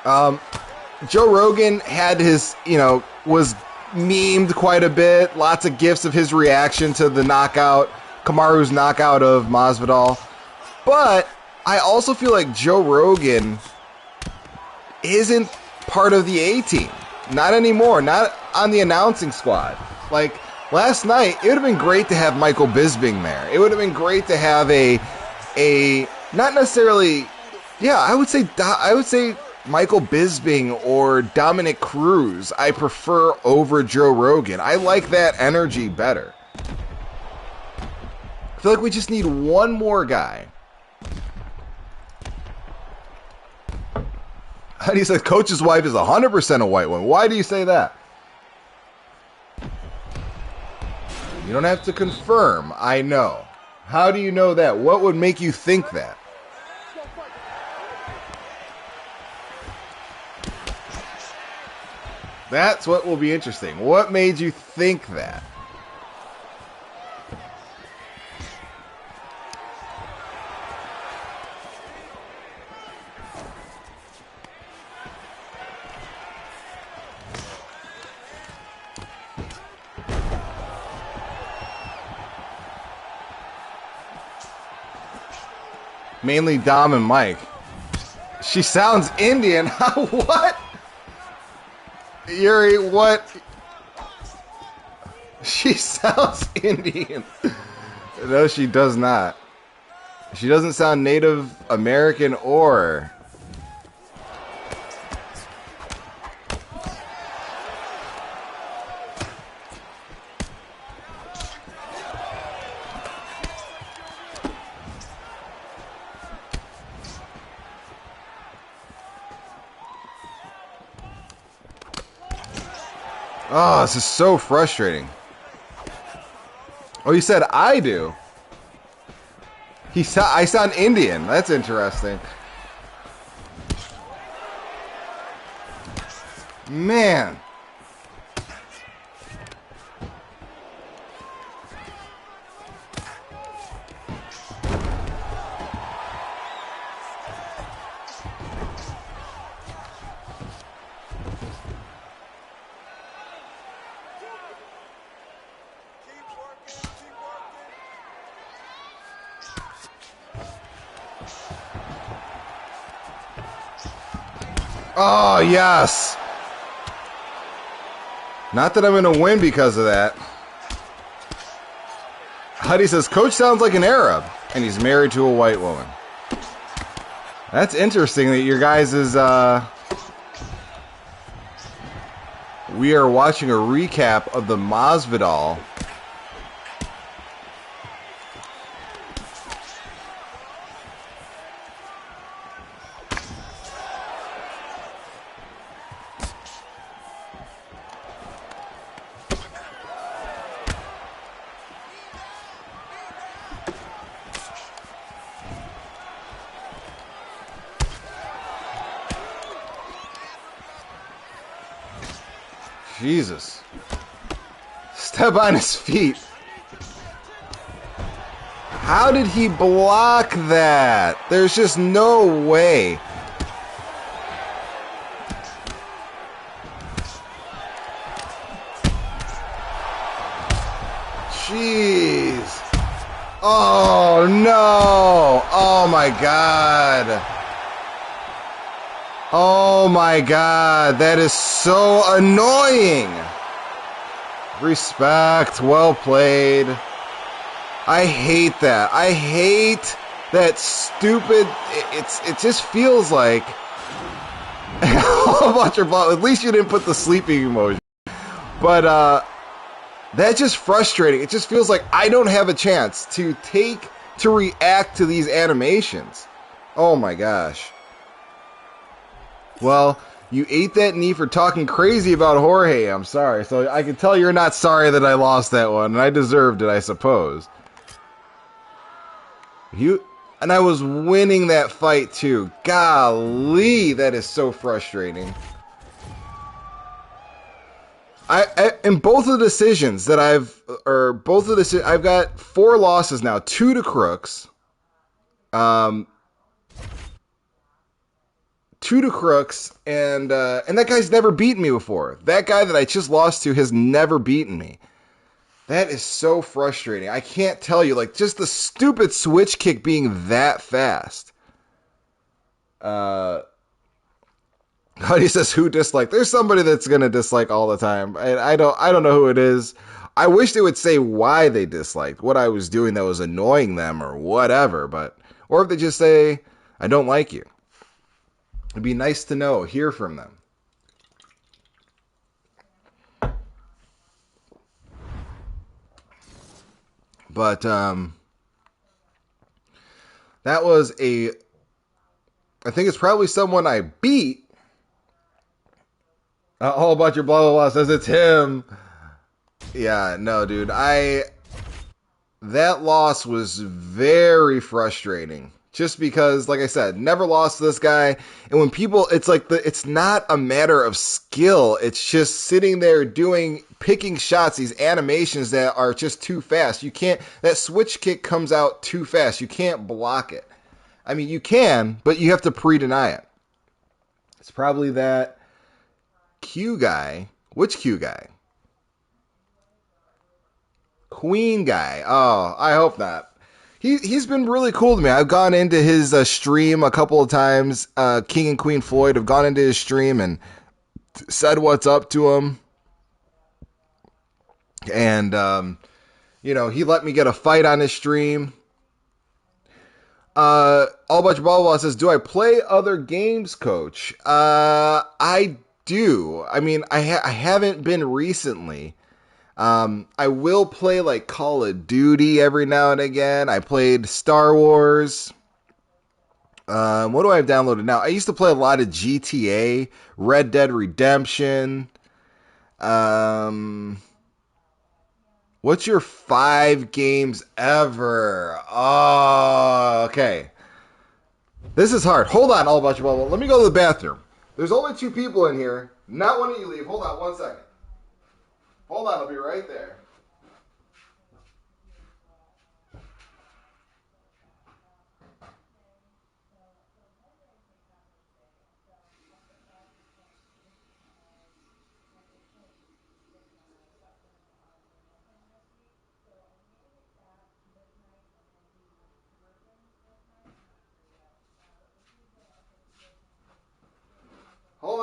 Joe Rogan had his, was memed quite a bit. Lots of gifs of his reaction to the knockout, Kamaru's knockout of Masvidal. But I also feel like Joe Rogan isn't part of the A-team. Not anymore. Not on the announcing squad. Like, last night, it would have been great to have Michael Bisping there. It would have been great to have a not necessarily, I would say Michael Bisping or Dominic Cruz I prefer over Joe Rogan. I like that energy better. I feel like we just need one more guy. He said Coach's wife is 100% a white one. Why do you say that? You don't have to confirm. I know. How do you know that? What would make you think that? That's what will be interesting. What made you think that? Mainly Dom and Mike. She sounds Indian. What? Yuri, what? She sounds Indian. No, she does not. She doesn't sound Native American or... Oh, this is so frustrating. Oh, you said I do. I sound Indian. That's interesting. Man. Oh, yes. Not that I'm going to win because of that. Huddy says, Coach sounds like an Arab, and he's married to a white woman. That's interesting that your guys is, we are watching a recap of the Masvidal. Jesus. Step on his feet. How did he block that? There's just no way. Jeez. Oh, no. Oh, my God. Oh my God, that is so annoying. Respect, well played. I hate that. I hate that stupid. It just feels like a bunch of. At least you didn't put the sleeping emoji. But that's just frustrating. It just feels like I don't have a chance to react to these animations. Oh my gosh. Well, you ate that knee for talking crazy about Jorge. I'm sorry. So I can tell you're not sorry that I lost that one, and I deserved it, I suppose. And I was winning that fight too. Golly, that is so frustrating. In both of the decisions that I've got 4 losses now, 2 to Crooks. 2 to Crooks, and that guy's never beaten me before. That guy that I just lost to has never beaten me. That is so frustrating. I can't tell you, like, just the stupid switch kick being that fast. Huddy says, who disliked? There's somebody that's gonna dislike all the time. I don't know who it is. I wish they would say why they disliked, what I was doing that was annoying them or whatever, or if they just say, I don't like you. It'd be nice to know, hear from them. But that was I think it's probably someone I beat. A whole bunch of blah blah blah says it's him. Yeah, no, dude. That loss was very frustrating. Just because, like I said, never lost to this guy. And when people, it's not a matter of skill. It's just sitting there picking shots, these animations that are just too fast. That switch kick comes out too fast. You can't block it. I mean, you can, but you have to pre-deny it. It's probably that Q guy. Which Q guy? Queen guy. Oh, I hope not. He's been really cool to me. I've gone into his stream a couple of times. King and Queen Floyd have gone into his stream and said what's up to him. And, he let me get a fight on his stream. All bunch of blah blah says, do I play other games, Coach? I do. I mean, I haven't been recently. I will play like Call of Duty every now and again. I played Star Wars. What do I have downloaded now? I used to play a lot of GTA, Red Dead Redemption. What's your 5 games ever? Oh, okay. This is hard. Hold on, all bunch of blah blah. Let me go to the bathroom. There's only 2 people in here. Not one of you leave. Hold on 1 second. Hold on, I'll be right there. Hold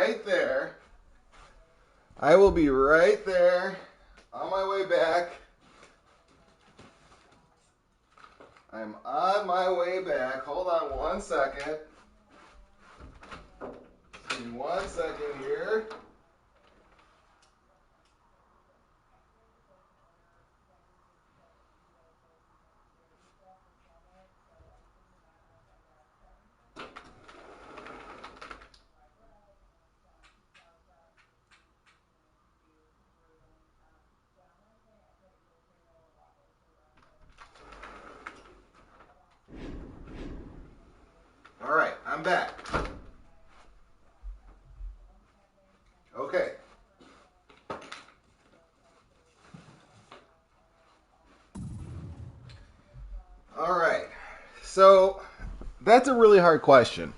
right there. I will be right there on my way back. I'm on my way back. Hold on 1 second. Give me 1 second here. All right, I'm back. Okay. All right. So that's a really hard question.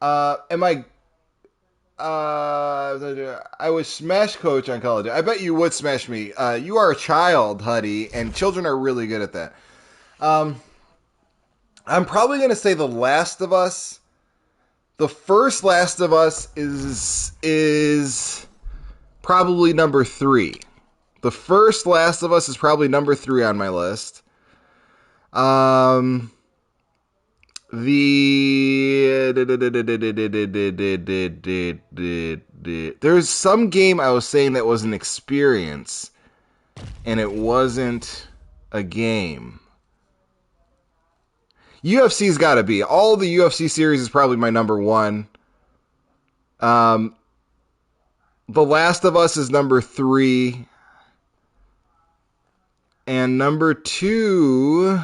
I was Smash Coach on Call of Duty. I bet you would smash me. You are a child, Huddy, and children are really good at that. I'm probably going to say The Last of Us. The first Last of Us is probably number 3. The first Last of Us is probably number 3 on my list. There's some game I was saying that was an experience, and it wasn't a game. UFC's got to be. All the UFC series is probably my number 1. The Last of Us is number 3. And number 2...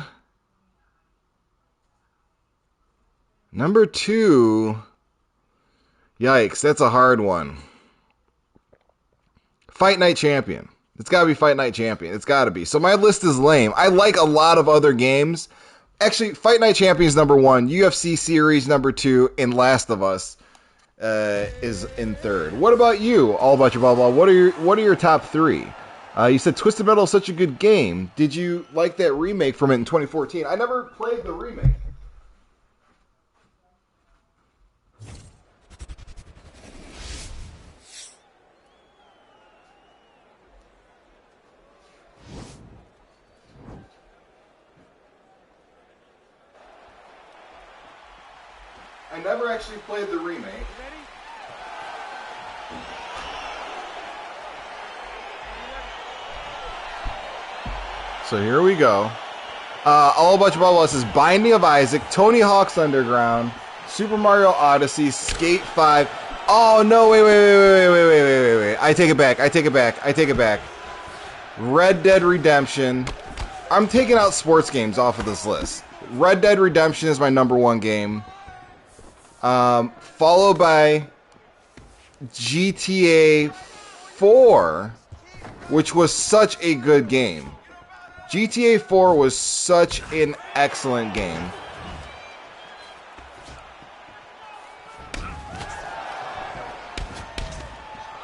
Yikes, that's a hard one. Fight Night Champion. It's got to be Fight Night Champion. It's got to be. So my list is lame. I like a lot of other games. Actually, Fight Night Champion is number 1, UFC series number 2, and Last of Us is in 3rd. What about you? All About Your Blah Blah. What are your top 3? You said Twisted Metal is such a good game. Did you like that remake from it in 2014? I never played the remake. I never actually played the remake. So here we go. All About Your Blah Blah is Binding of Isaac, Tony Hawk's Underground, Super Mario Odyssey, Skate 5. Oh no! Wait! I take it back. Red Dead Redemption. I'm taking out sports games off of this list. Red Dead Redemption is my number 1 game. Followed by GTA 4, which was such a good game. GTA 4 was such an excellent game.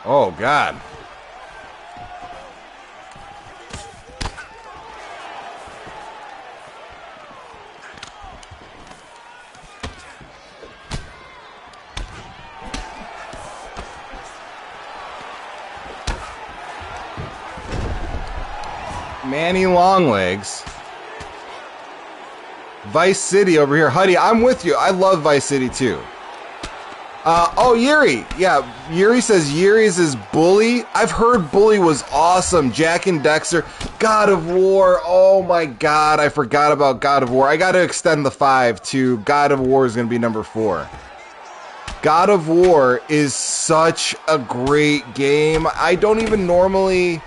Oh, God. Manny Longlegs. Vice City over here. Huddy, I'm with you. I love Vice City too. Yuri. Yeah, Yuri says Yuri's is Bully. I've heard Bully was awesome. Jack and Dexter. God of War. Oh my God. I forgot about God of War. I got to extend the 5 to God of War is going to be number 4. God of War is such a great game. I don't even normally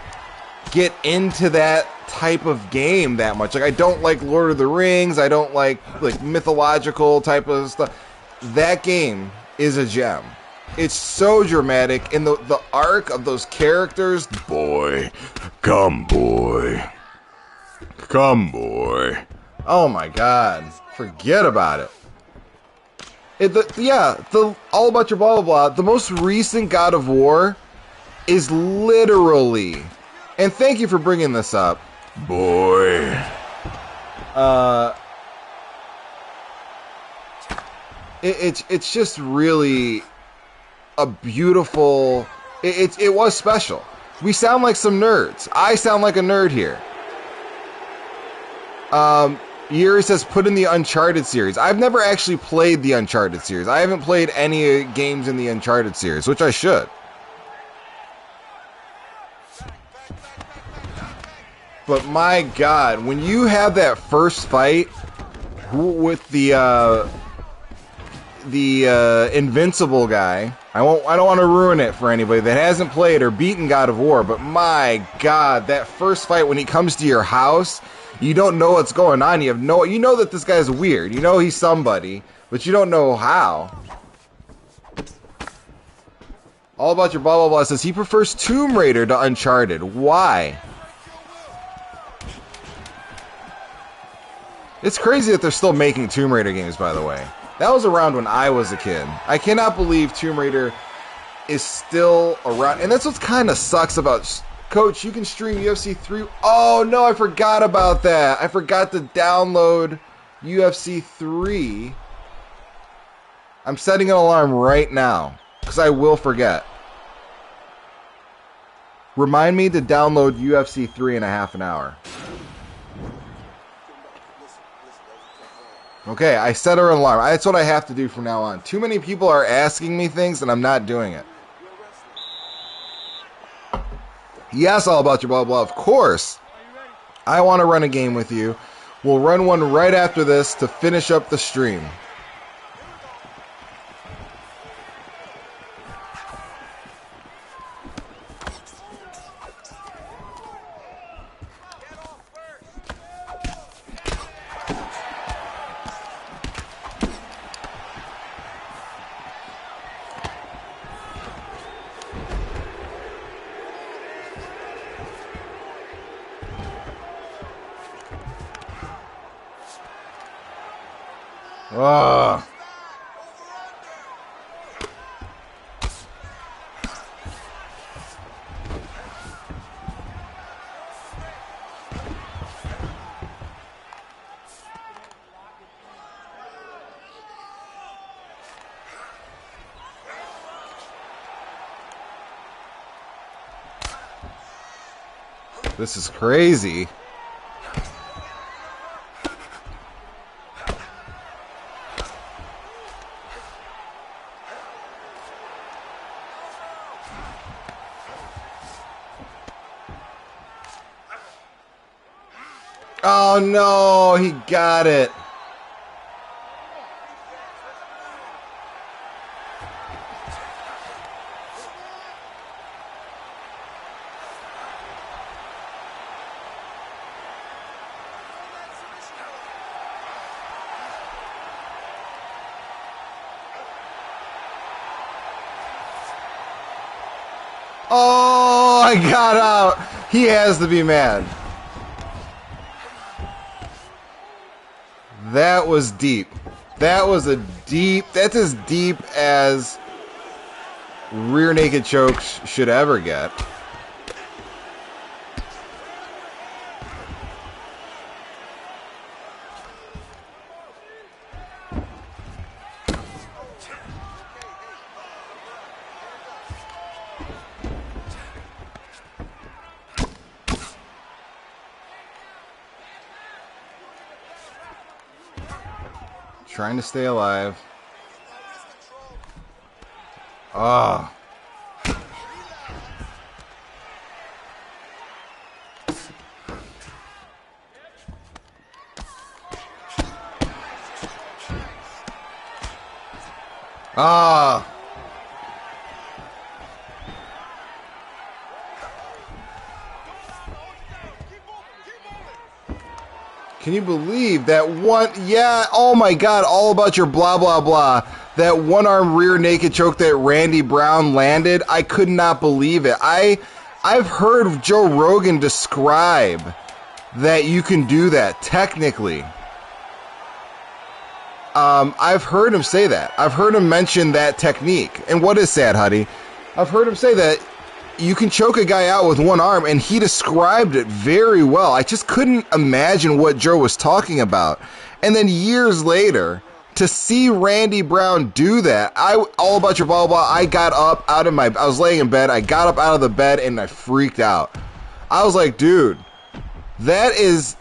get into that type of game that much. Like, I don't like Lord of the Rings. I don't like mythological type of stuff. That game is a gem. It's so dramatic, and the arc of those characters. Boy. Come, boy. Oh my God. Forget about it. The All About Your Blah Blah Blah. The most recent God of War is literally, and thank you for bringing this up, boy. It's just really, a beautiful. It was special. We sound like some nerds. I sound like a nerd here. Yuri says, put in the Uncharted series. I've never actually played the Uncharted series. I haven't played any games in the Uncharted series, which I should. But my God, when you have that first fight with the Invincible guy, I don't want to ruin it for anybody that hasn't played or beaten God of War, but my God, that first fight when he comes to your house, you don't know what's going on. You know that this guy's weird. You know he's somebody, but you don't know how. All About Your blah blah blah says he prefers Tomb Raider to Uncharted. Why? It's crazy that they're still making Tomb Raider games, by the way. That was around when I was a kid. I cannot believe Tomb Raider is still around. And that's what kind of sucks about... Coach, you can stream UFC 3... Oh, no, I forgot about that. I forgot to download UFC 3. I'm setting an alarm right now, because I will forget. Remind me to download UFC 3 in a half an hour. Okay, I set an alarm. That's what I have to do from now on. Too many people are asking me things, and I'm not doing it. Yes, All About Your blah, blah, of course. I want to run a game with you. We'll run one right after this to finish up the stream. Ugh. This is crazy. Oh no, he got it. Oh, I got out. He has to be mad. That was deep. That was a deep... That's as deep as rear naked chokes should ever get. Trying to stay alive. Ah. Ah. Can you believe that one? Yeah, oh my God, All About Your blah, blah, blah. That one-arm rear naked choke that Randy Brown landed, I could not believe it. I've heard Joe Rogan describe that you can do that, technically. I've heard him say that. I've heard him mention that technique. And what is sad, Huddy? I've heard him say that you can choke a guy out with one arm, and he described it very well. I just couldn't imagine what Joe was talking about. And then years later, to see Randy Brown do that, all about your blah, blah, I got up out of I was laying in bed, I got up out of the bed and I freaked out. I was like, dude, that is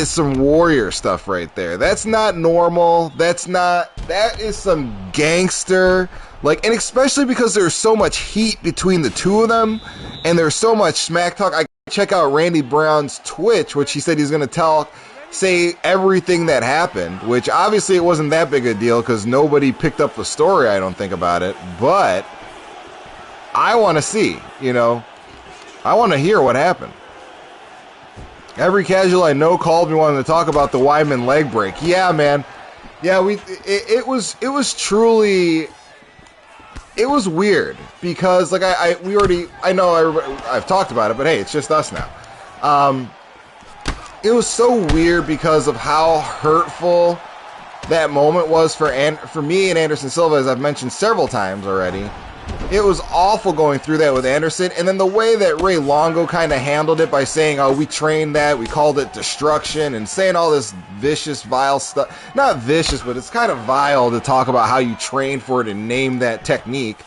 some warrior stuff right there. That's not normal. That is some gangster, like, and especially because there's so much heat between the two of them and there's so much smack talk. I check out Randy Brown's Twitch, which he said he's going to say everything that happened, which obviously it wasn't that big a deal because nobody picked up the story, I don't think, about it. But I want to see, I want to hear what happened. Every casual I know called me wanting to talk about the Weidman leg break. Yeah, man. Yeah, it was truly, it was weird because like I know I've talked about it, but hey, it's just us now. It was so weird because of how hurtful that moment was for me and Anderson Silva, as I've mentioned several times already. It was awful going through that with Anderson, and then the way that Ray Longo kind of handled it by saying, oh, we trained that, we called it destruction, and saying all this vicious, vile stuff. Not vicious, but it's kind of vile to talk about how you trained for it and name that technique.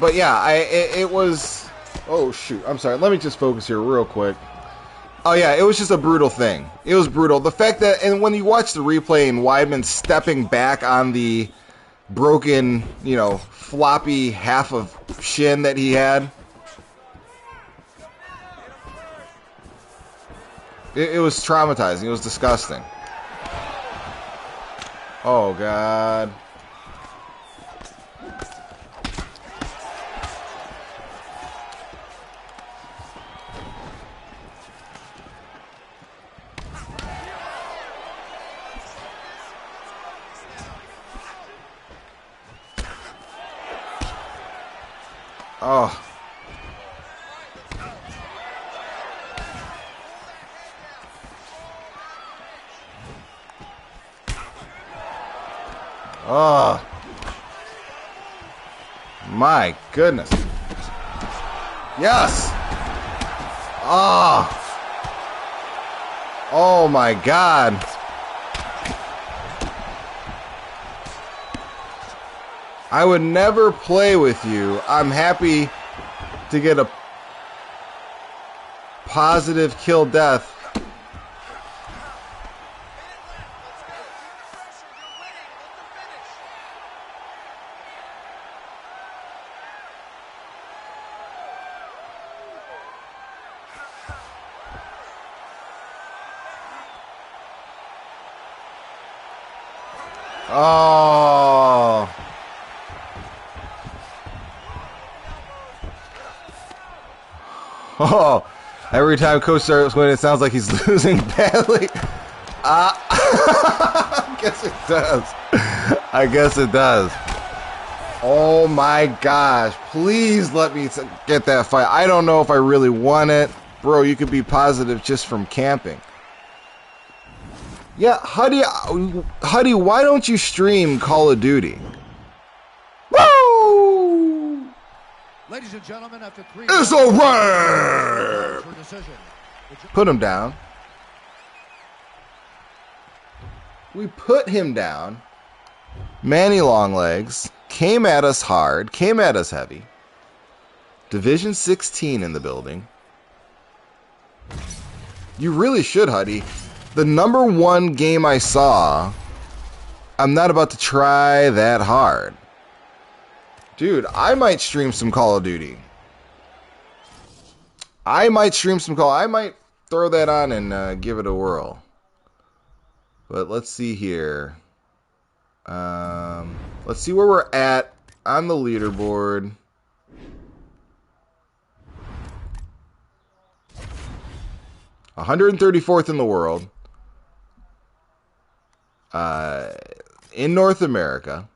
But yeah, it was, oh shoot, I'm sorry, let me just focus here real quick. Oh yeah, it was just a brutal thing. It was brutal. The fact that, and when you watch the replay and Weidman stepping back on the broken, floppy half of shin that he had, it was traumatizing. It was disgusting. Oh God. Oh. Oh. My goodness. Yes. Oh. Oh my God. I would never play with you. I'm happy to get a positive kill death. Oh. Oh, every time Coach starts winning, it sounds like he's losing badly. I guess it does. I guess it does. Oh my gosh. Please let me get that fight. I don't know if I really want it. Bro, you could be positive just from camping. Yeah, Huddy, why don't you stream Call of Duty? Woo! Ladies and gentlemen, after 3 it's a wrap! Put him down. We put him down. Manny Longlegs came at us hard, came at us heavy. Division 16 in the building. You really should, Huddy. The number one game I saw, I'm not about to try that hard. Dude, I might stream some Call of Duty. I might throw that on and give it a whirl. But let's see here. Let's see where we're at on the leaderboard. $134th in the world. In North America.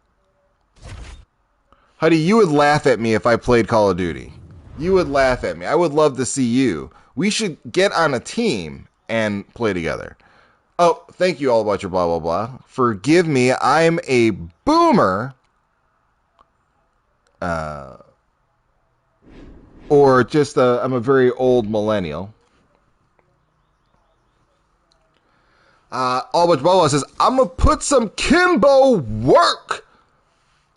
Huddy, you would laugh at me if I played Call of Duty. You would laugh at me. I would love to see you. We should get on a team and play together. Oh, thank you all about your blah, blah, blah. Forgive me, I'm a boomer. Or just I'm a very old millennial. All about your blah, blah says, I'm going to put some Kimbo work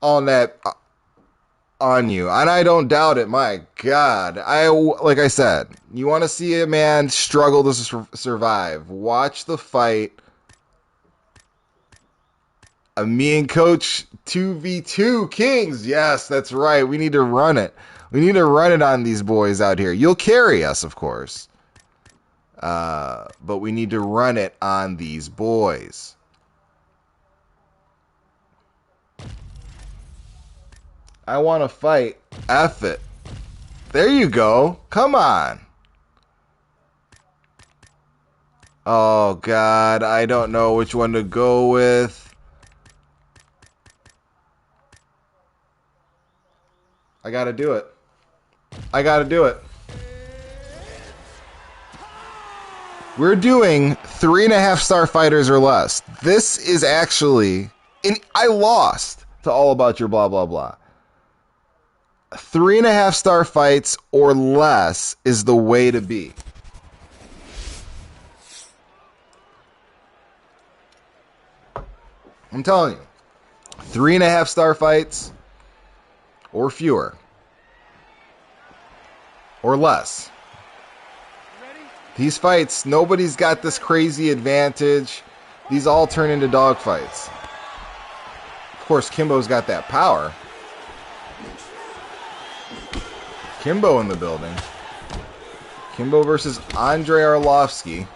on that, on you. And I don't doubt it. My God. Like I said, you want to see a man struggle to survive. Watch the fight. Me and Coach 2v2 Kings. Yes, that's right. We need to run it. We need to run it on these boys out here. You'll carry us, of course. But we need to run it on these boys. I want to fight. F it. There you go. Come on. Oh, God. I don't know which one to go with. I got to do it. I got to do it. We're doing 3.5-star fighters or less. This is actually... I lost to All About Your blah, blah, blah. 3.5-star fights or less is the way to be. I'm telling you. 3.5-star fights or fewer. Or less. These fights, nobody's got this crazy advantage. These all turn into dog fights. Of course, Kimbo's got that power. Kimbo in the building. Kimbo versus Andrei Arlovsky.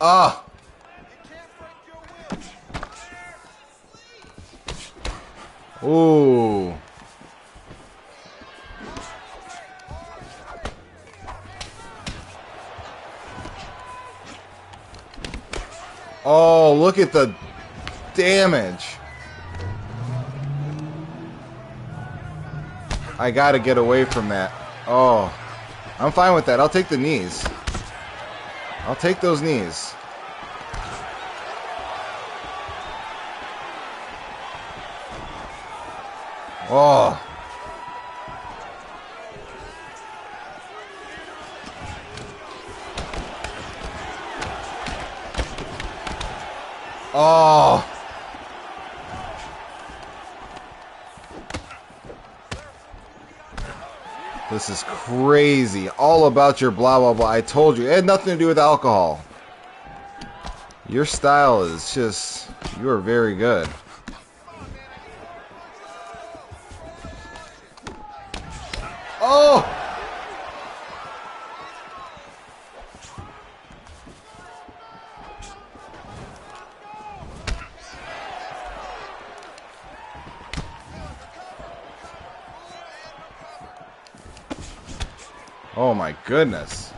Ah. Ooh. Oh, look at the damage. I gotta get away from that. Oh, I'm fine with that. I'll take the knees. I'll take those knees. Oh. Oh. This is crazy. All about your blah, blah, blah. I told you. It had nothing to do with alcohol. Your style is just... You are very good. Oh! Oh my goodness.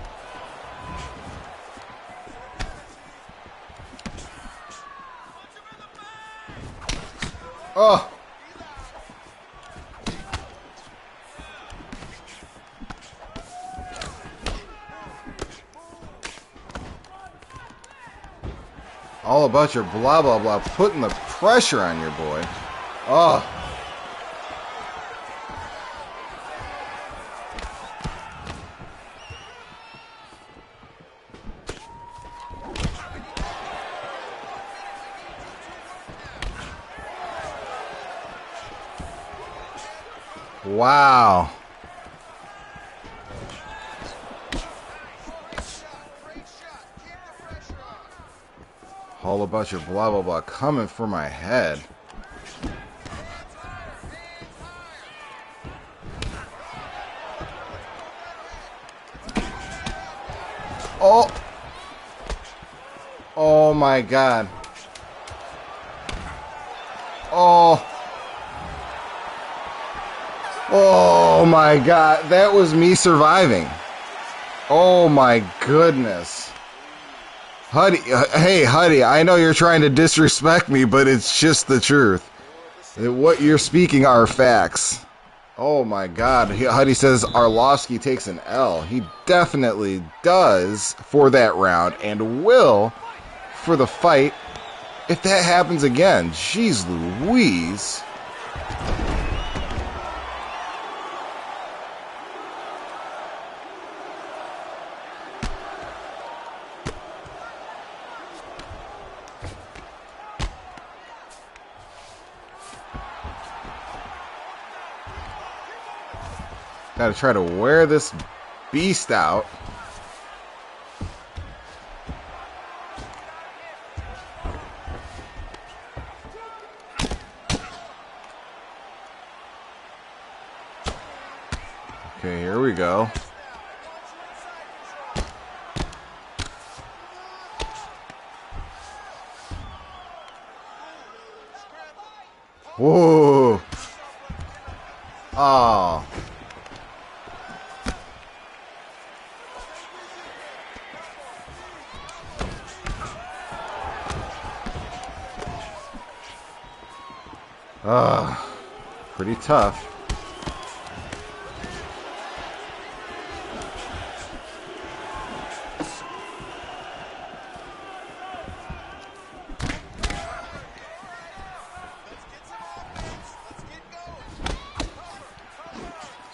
Oh. All about your blah, blah, blah. Putting the pressure on your boy. Oh. Wow. All about your blah, blah, blah coming for my head. Oh. Oh my God. Oh. Oh my God. That was me surviving. Oh my goodness. Huddy, hey, Huddy, I know you're trying to disrespect me, but it's just the truth. What you're speaking are facts. Oh my God. Huddy says Arlovsky takes an L. He definitely does for that round and will for the fight if that happens again. Jeez Louise. Got to try to wear this beast out. Okay, here we go. Whoa. Oh. Pretty tough.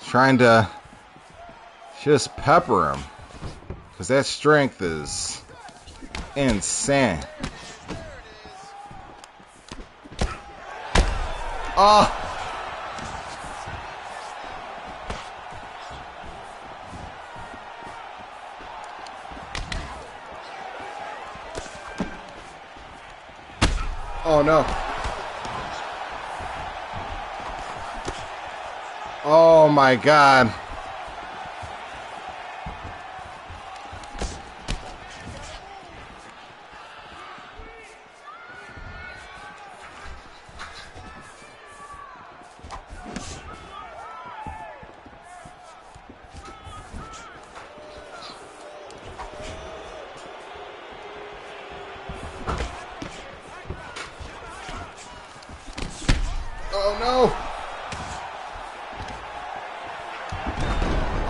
Trying to just pepper him because that strength is insane. Oh. Oh no. Oh my God. Oh no.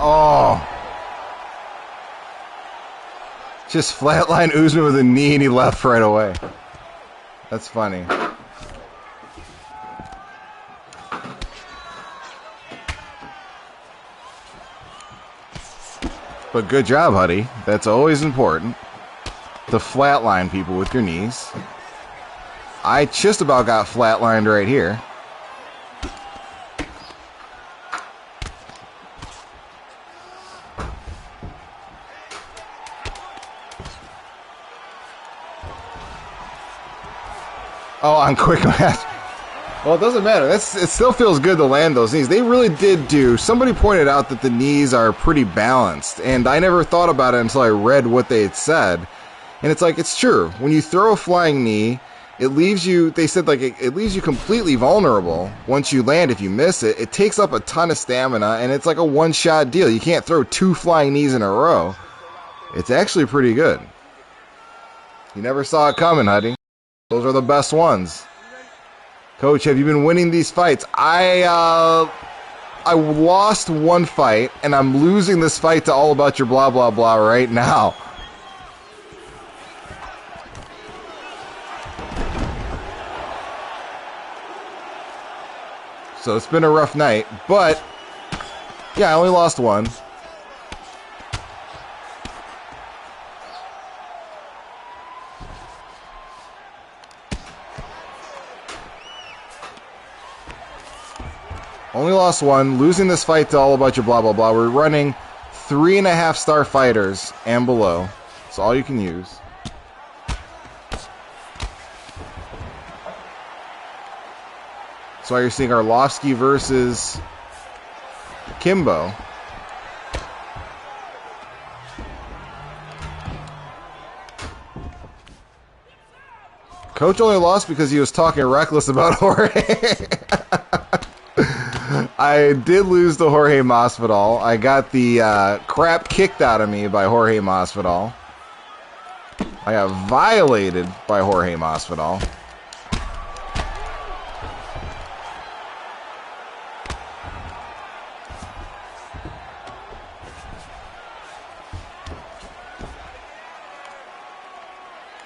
Oh. Just flatline Usman with a knee and he left right away. That's funny. But good job, Huddy. That's always important. To flatline people with your knees. I just about got flatlined right here. Oh, on quick match. Well, it doesn't matter. It still feels good to land those knees. They really did do. Somebody pointed out that the knees are pretty balanced, and I never thought about it until I read what they had said. And it's like, it's true. When you throw a flying knee, it leaves you, they said, like, it leaves you completely vulnerable once you land. If you miss it, it takes up a ton of stamina, and it's like a one-shot deal. You can't throw 2 flying knees in a row. It's actually pretty good. You never saw it coming, Huddy. Those are the best ones. Coach, have you been winning these fights? I lost one fight, and I'm losing this fight to All About Your Blah, Blah, Blah right now. So it's been a rough night, but yeah, I only lost one. Only lost one, losing this fight to All About Your Blah, Blah, Blah. We're running 3.5-star fighters and below. It's all you can use. That's why you're seeing Arlovsky versus Kimbo. Coach only lost because he was talking reckless about Jorge. I did lose to Jorge Masvidal. I got the crap kicked out of me by Jorge Masvidal. I got violated by Jorge Masvidal.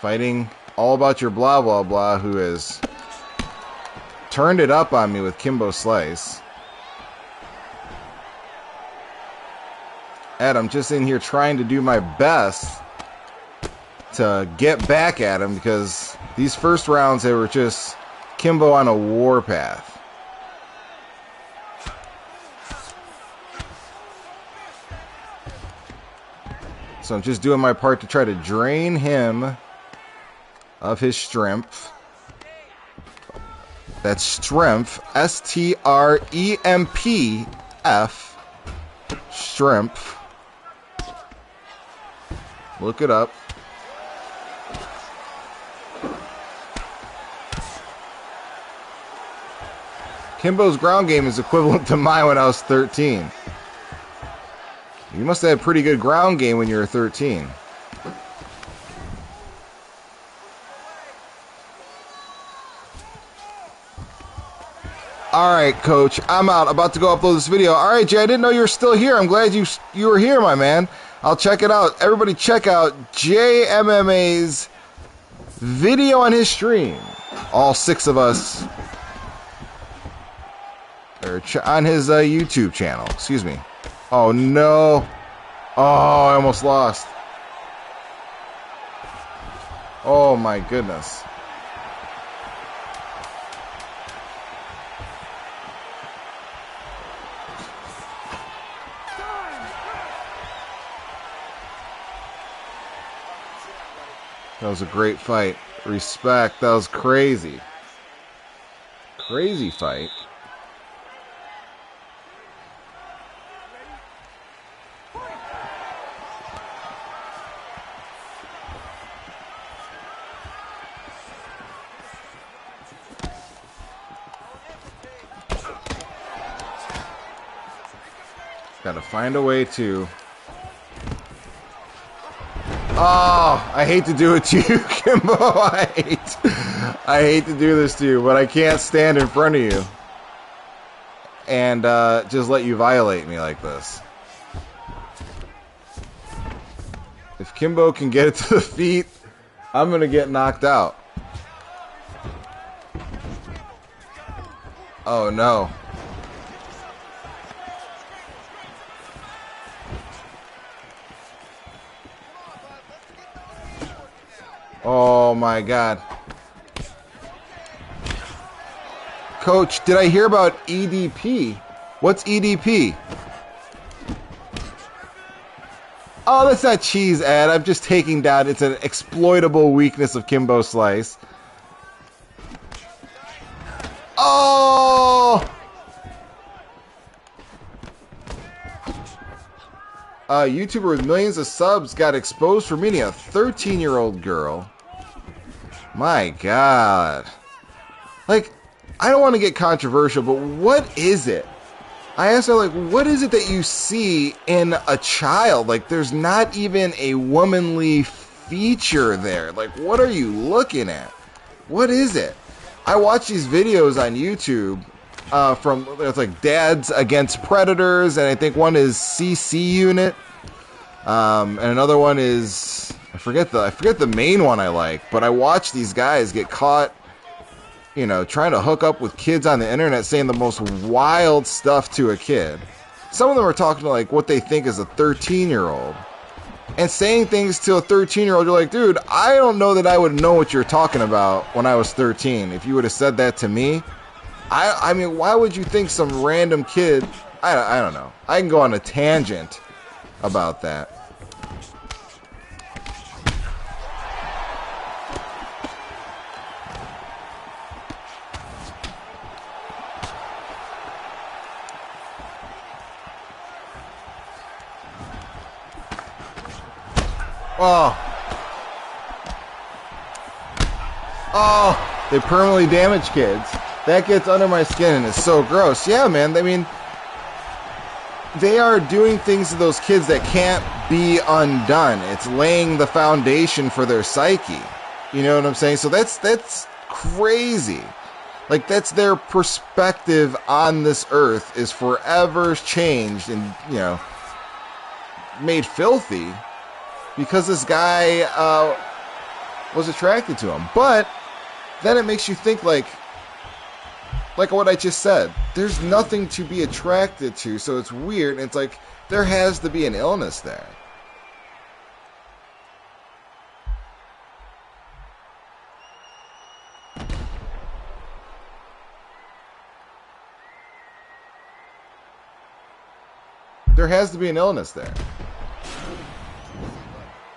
Fighting All About Your Blah Blah Blah, who has turned it up on me with Kimbo Slice. Ed, I'm just in here trying to do my best to get back at him because these first rounds, they were just Kimbo on a warpath. So I'm just doing my part to try to drain him of his strength. That's strength, S-T-R-E-M-P-F, strength. Look it up. Kimbo's ground game is equivalent to mine when I was 13. You must have had a pretty good ground game when you were 13. All right, Coach, I'm out. About to go upload this video. All right, Jay, I didn't know you were still here. I'm glad you were here, my man. I'll check it out. Everybody check out Jay MMA's video on his stream. All 6 of us are on his YouTube channel. Excuse me. Oh, no. Oh, I almost lost. Oh, my goodness. That was a great fight. Respect. That was crazy. Crazy fight. Gotta find a way to... Oh, I hate to do it to you, Kimbo. I hate to do this to you, but I can't stand in front of you and just let you violate me like this. If Kimbo can get it to the feet, I'm gonna get knocked out. Oh no. Oh my God. Coach, did I hear about EDP? What's EDP? Oh, that's not cheese, Ed. I'm just taking down. It's an exploitable weakness of Kimbo Slice. Oh! A YouTuber with millions of subs got exposed for meeting a 13-year-old girl. My God. Like, I don't want to get controversial, but what is it? I asked her, like, what is it that you see in a child? Like, there's not even a womanly feature there. Like, what are you looking at? What is it? I watch these videos on YouTube from, it's like Dads Against Predators, and I think one is CC Unit, and another one is... I forget the main one I like, but I watch these guys get caught, you know, trying to hook up with kids on the internet, saying the most wild stuff to a kid. Some of them are talking to, like, what they think is a 13-year-old. And saying things to a 13-year-old, you're like, dude, I don't know that I would know what you're talking about when I was 13. If you would have said that to me, I mean, why would you think some random kid... I don't know. I can go on a tangent about that. Oh. Oh, they permanently damage kids. That gets under my skin and it's so gross. Yeah, man, I mean, they are doing things to those kids that can't be undone. It's laying the foundation for their psyche. You know what I'm saying? So that's crazy. Like, that's their perspective on this earth is forever changed and, you know, made filthy because this guy was attracted to him. But then it makes you think, like what I just said. There's nothing to be attracted to, so it's weird. And it's like, there has to be an illness there. There has to be an illness there.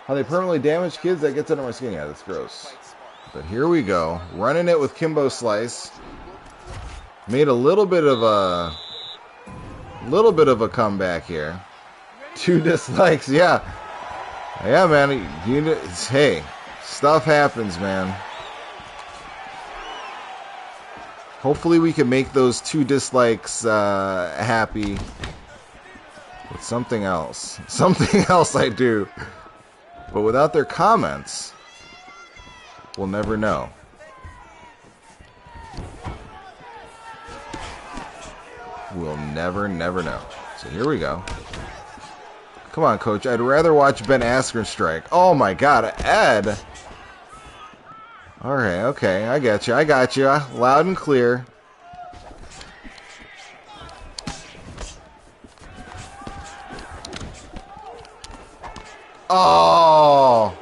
How they permanently damage kids, that gets under my skin. Yeah, that's gross. But here we go. Running it with Kimbo Slice. Made a little bit of a comeback here. 2 dislikes, yeah. Yeah, man. Hey, stuff happens, man. Hopefully we can make those 2 dislikes happy with something else. Something else I do. But without their comments, we'll never know. We'll never know. So here we go. Come on, Coach. I'd rather watch Ben Askren strike. Oh, my God. Ed. All right. Okay. I got you. Loud and clear. Oh!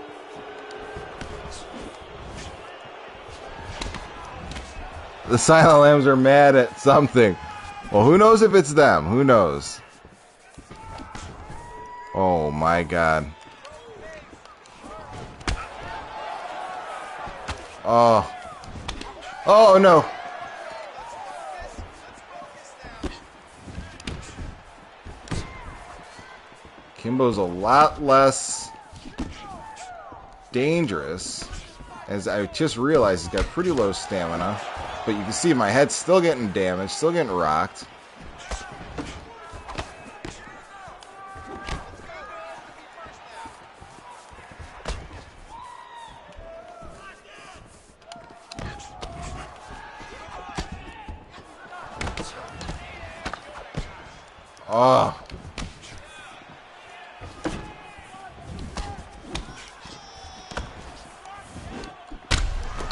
The Silent Lambs are mad at something. Well, who knows if it's them? Who knows? Oh, my God. Oh. Oh, no. Kimbo's a lot less dangerous, as I just realized he's got pretty low stamina. But you can see my head's still getting damaged, still getting rocked. Oh.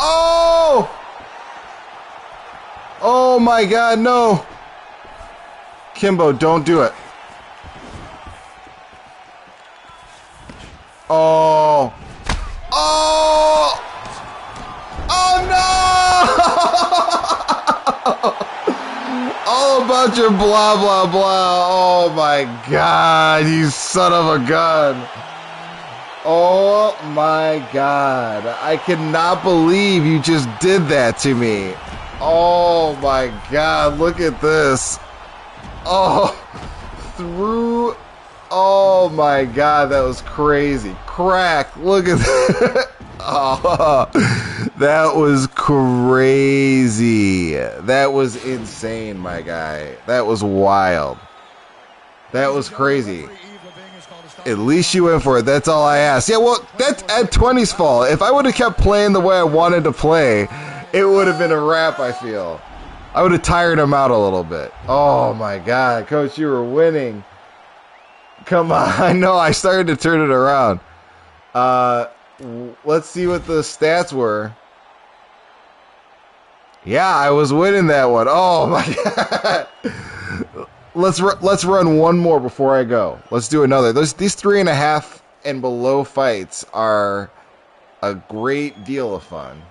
Oh! Oh my God, no! Kimbo, don't do it. Oh! Oh! Oh no! Oh, a bunch of blah, blah, blah. Oh my God, you son of a gun. Oh my God. I cannot believe you just did that to me. Oh my God, look at this. Oh, through. Oh my God, that was crazy. Crack, look at that. Oh, that was crazy. That was insane, my guy. That was wild. That was crazy. At least you went for it. That's all I asked. Yeah, well, that's Ed 20's fault. If I would have kept playing the way I wanted to play, it would have been a wrap, I feel. I would have tired him out a little bit. Oh, my God. Coach, you were winning. Come on. I know. I started to turn it around. Let's see what the stats were. Yeah, I was winning that one. Oh, my God. Let's run one more before I go. Let's do another. These 3.5 and below fights are a great deal of fun.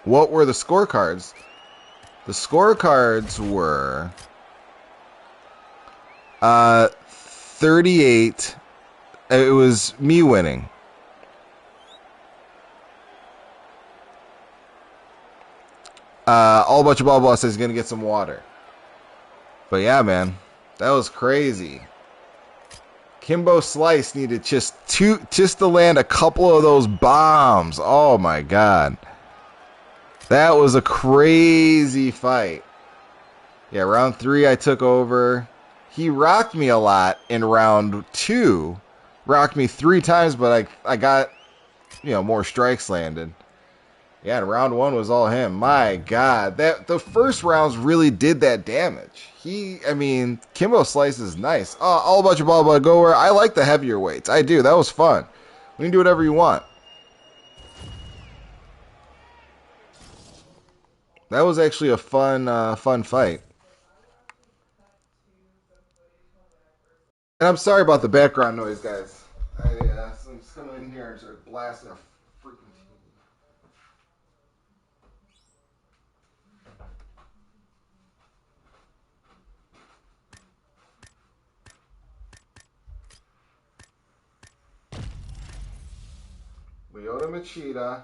What were the scorecards? The scorecards were 38. It was me winning. All bunch of blah blah says he's gonna get some water. But yeah, man, that was crazy. Kimbo Slice needed just to land a couple of those bombs. Oh my God. That was a crazy fight. Yeah, round 3 I took over. he rocked me a lot in round 2. Rocked me 3 times, but I got, more strikes landed. Yeah, and round 1 was all him. My God, the first rounds really did that damage. Kimbo Slice is nice. All about your ball, go where. I like the heavier weights. I do. That was fun. We can do whatever you want. That was actually a fun fight. And I'm sorry about the background noise, guys. I'm just coming in here and start blasting a freaking TV. Leota Machida.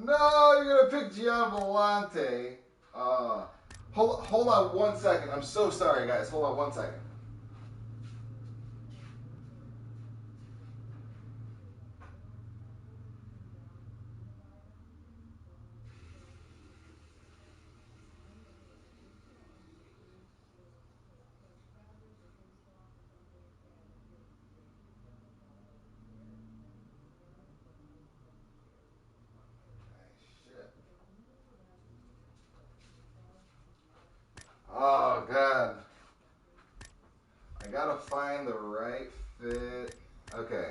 No, you're gonna pick Gian Volante. Hold on 1 second. I'm so sorry, guys. Hold on 1 second. Oh, God. I gotta find the right fit. Okay.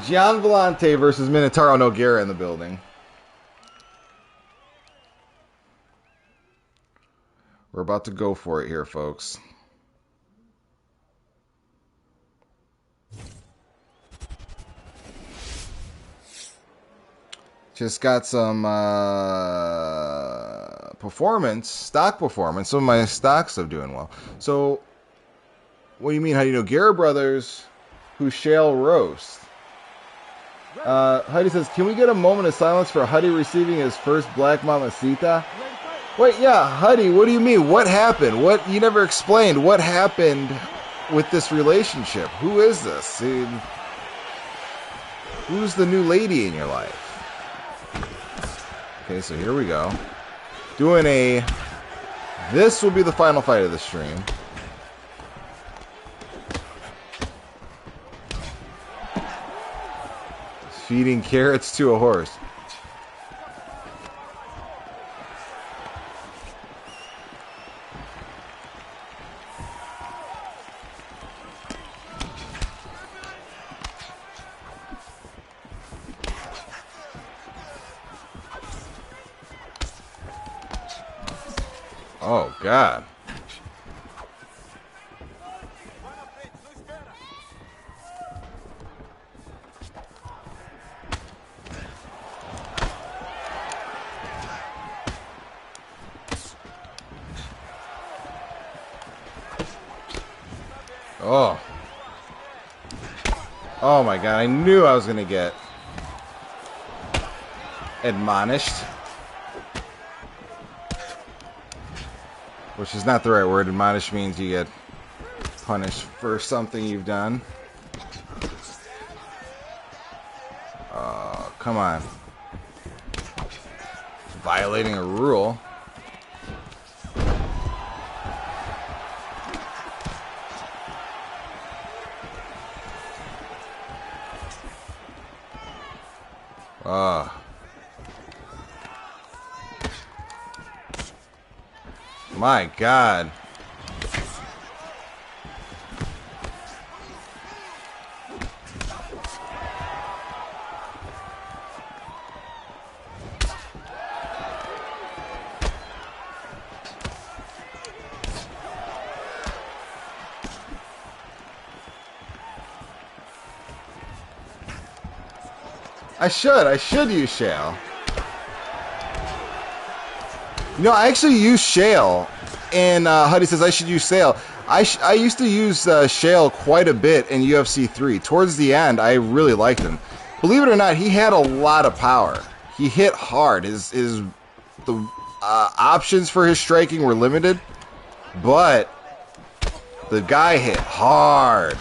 Gian Volante versus Minotauro Nogueira in the building. We're about to go for it here, folks. Just got some stock performance. Some of my stocks are doing well. So, what do you mean? How do you know? Guerra Brothers, who shall roast. Huddy says, can we get a moment of silence for Huddy receiving his first Black Mamacita? Wait, yeah, Huddy, what do you mean? What happened? You never explained what happened with this relationship. Who is this? Who's the new lady in your life? Okay, so here we go. This will be the final fight of the stream. Feeding carrots to a horse. Oh, God. Oh. Oh, my God. I knew I was going to get admonished. Which is not the right word. Admonish means you get punished for something you've done. Oh, come on. Violating a rule. My God. I should use shale. You know, I actually use shale, and Huddy says I should use shale. I used to use shale quite a bit in UFC 3. Towards the end, I really liked him. Believe it or not, he had a lot of power. He hit hard. The options for his striking were limited, but the guy hit hard.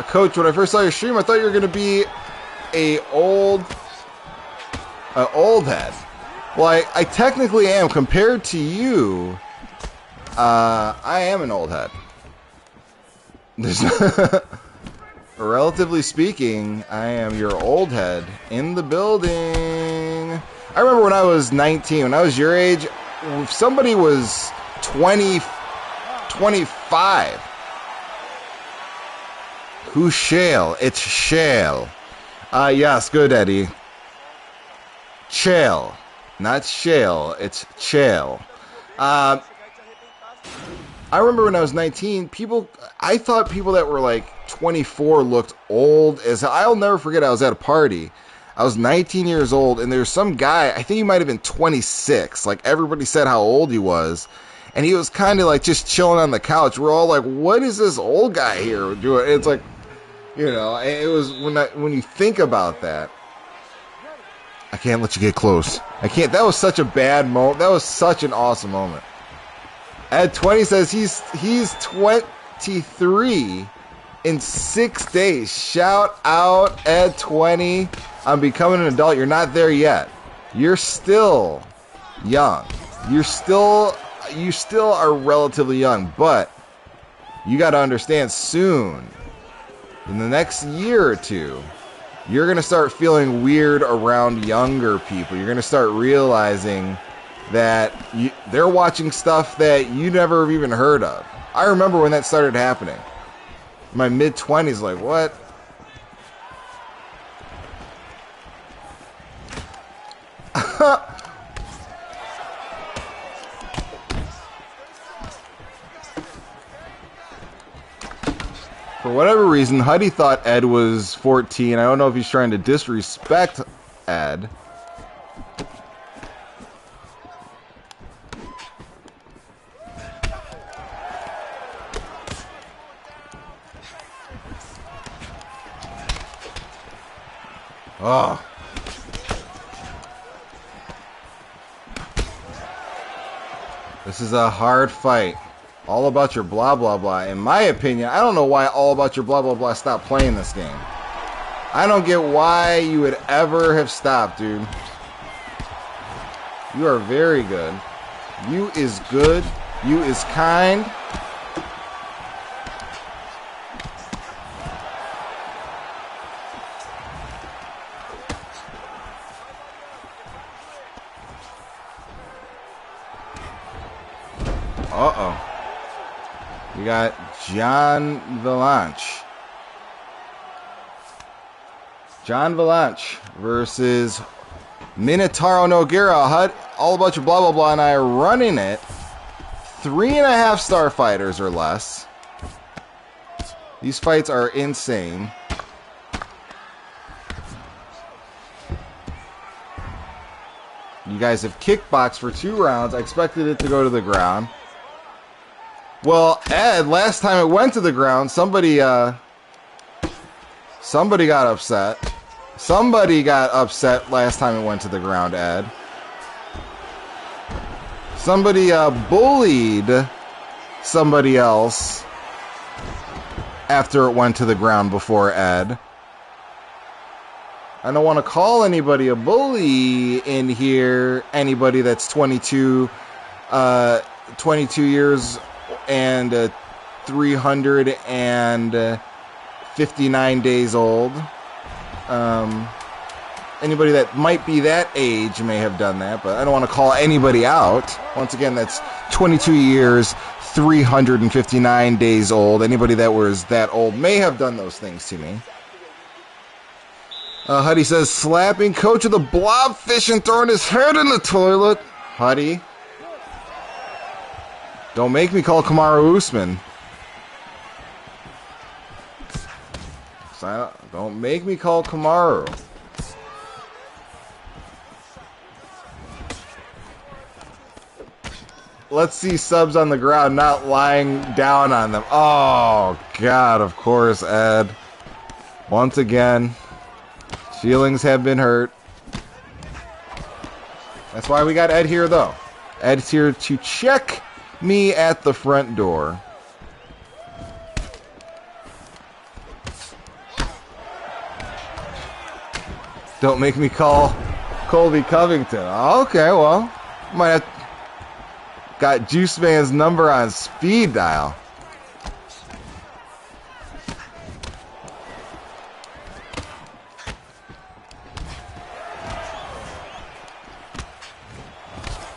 Coach, when I first saw your stream, I thought you were going to be an old head. Well, I technically am. Compared to you, I am an old head. Relatively speaking, I am your old head in the building. I remember when I was 19, when I was your age, if somebody was 20, 25, who's shale? It's shale. Yes, good, Eddie. Shale. Not shale, it's shale. I remember when I was 19, I thought people that were like 24 looked old as hell. I'll never forget, I was at a party. I was 19 years old, and there was some guy, I think he might have been 26. Like, everybody said how old he was. And he was kind of like just chilling on the couch. We're all like, what is this old guy here doing? It's like, you know, it was when you think about that. I can't let you get close. I can't. That was such a bad moment. That was such an awesome moment. Ed 20 says he's 23 in 6 days. Shout out Ed 20 on becoming an adult. You're not there yet. You're still young. You still are relatively young, but you got to understand soon, in the next year or two, you're going to start feeling weird around younger people. You're going to start realizing that they're watching stuff that you never have even heard of. I remember when that started happening. In my mid-20s, like, what? For whatever reason, Huddy thought Ed was 14. I don't know if he's trying to disrespect Ed. Oh. This is a hard fight. All about your blah, blah, blah. In my opinion, I don't know why all about your blah, blah, blah stopped playing this game. I don't get why you would ever have stopped, dude. You are very good. You is good. You is kind. Uh-oh. We got John Valanche. John Valanche versus Minotauro Nogueira. All about your blah, blah, blah, and I are running it. 3.5 star fighters or less. These fights are insane. You guys have kickboxed for 2 rounds. I expected it to go to the ground. Well, Ed, last time it went to the ground, somebody got upset. Somebody got upset last time it went to the ground, Ed. Somebody bullied somebody else after it went to the ground before Ed. I don't want to call anybody a bully in here. Anybody that's 22 years and 359 days old. Anybody that might be that age may have done that, but I don't want to call anybody out. Once again, that's 22 years, 359 days old. Anybody that was that old may have done those things to me. Huddy says, slapping coach of the blobfish and throwing his head in the toilet. Huddy. Don't make me call Kamaru Usman. Don't make me call Kamaru. Let's see subs on the ground, not lying down on them. Oh, God, of course, Ed. Once again, feelings have been hurt. That's why we got Ed here, though. Ed's here to check me at the front door. Don't make me call Colby Covington. Okay, well, might have got Juice Man's number on speed dial.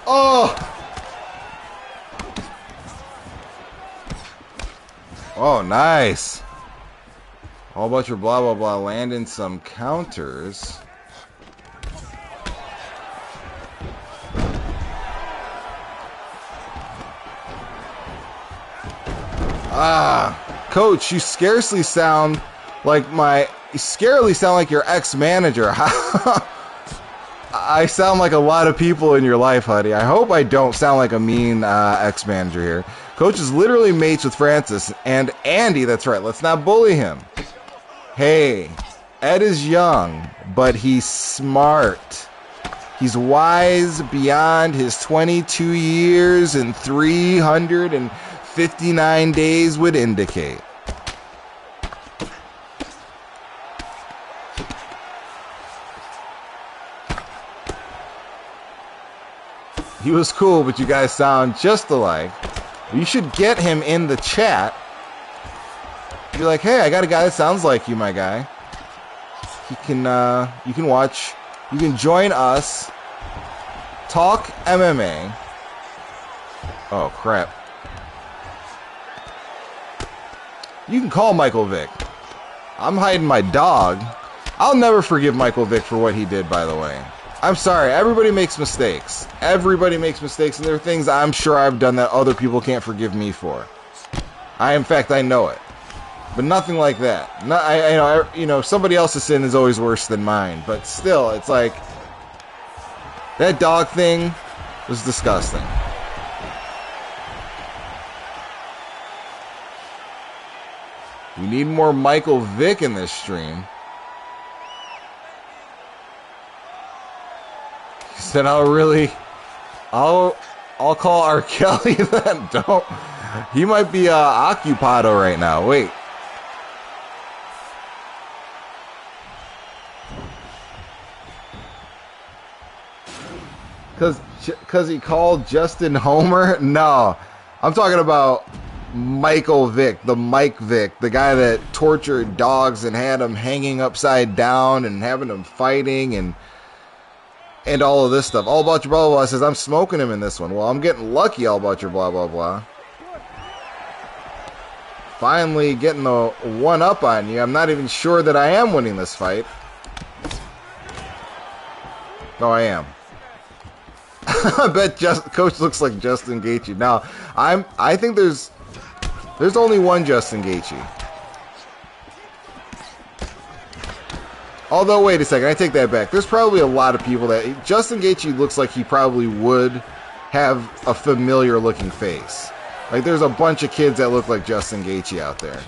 Oh! Oh, nice. All about your blah, blah, blah. Landing some counters. Coach, you scarcely sound like your ex-manager. I sound like a lot of people in your life, honey. I hope I don't sound like a mean ex-manager here. Coach is literally mates with Francis and Andy. That's right. Let's not bully him. Hey, Ed is young, but he's smart. He's wise beyond his 22 years and 359 days would indicate. He was cool, but you guys sound just alike. You should get him in the chat. Be like, hey, I got a guy that sounds like you, my guy. He can, you can watch, you can join us, talk MMA. Oh, crap. You can call Michael Vick. I'm hiding my dog. I'll never forgive Michael Vick for what he did, by the way. I'm sorry. Everybody makes mistakes. Everybody makes mistakes, and there are things I'm sure I've done that other people can't forgive me for. In fact, I know it. But nothing like that. Somebody else's sin is always worse than mine. But still, it's like, that dog thing was disgusting. We need more Michael Vick in this stream. He said, I'll call R. Kelly then. Don't. He might be occupado right now. Wait. Because he called Justin Homer? No. I'm talking about Michael Vick, the Mike Vick, the guy that tortured dogs and had them hanging upside down and having them fighting and all of this stuff. All About Your Blah, Blah, Blah says, I'm smoking him in this one. Well, I'm getting lucky, All About Your Blah, Blah, Blah. Finally getting the one up on you. I'm not even sure that I am winning this fight. No, I am. I bet Coach looks like Justin Gaethje. Now, I think there's only one Justin Gaethje. Although, wait a second, I take that back. There's probably a lot of people that Justin Gaethje looks like he probably would have a familiar looking face. Like, there's a bunch of kids that look like Justin Gaethje out there.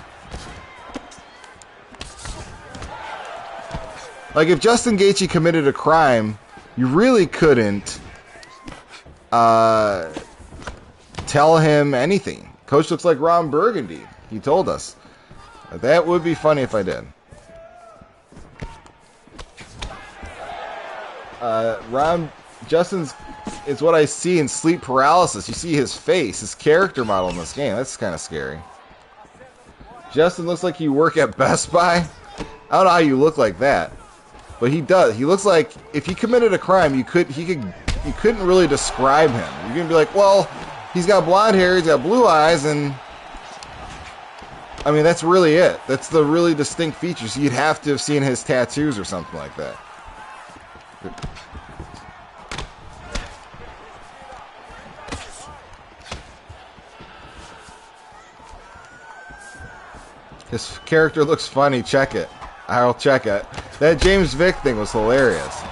Like, if Justin Gaethje committed a crime, you really couldn't tell him anything. Coach looks like Ron Burgundy. He told us. That would be funny if I did. Justin's is what I see in Sleep Paralysis. You see his face, his character model in this game. That's kind of scary. Justin looks like you work at Best Buy. I don't know how you look like that, but he does. He looks like if he committed a crime, you couldn't really describe him. You're gonna be like, well, he's got blonde hair, he's got blue eyes, and I mean that's really it. That's the really distinct features. You'd have to have seen his tattoos or something like that. His character looks funny. Check it. I'll check it. That James Vick thing was hilarious.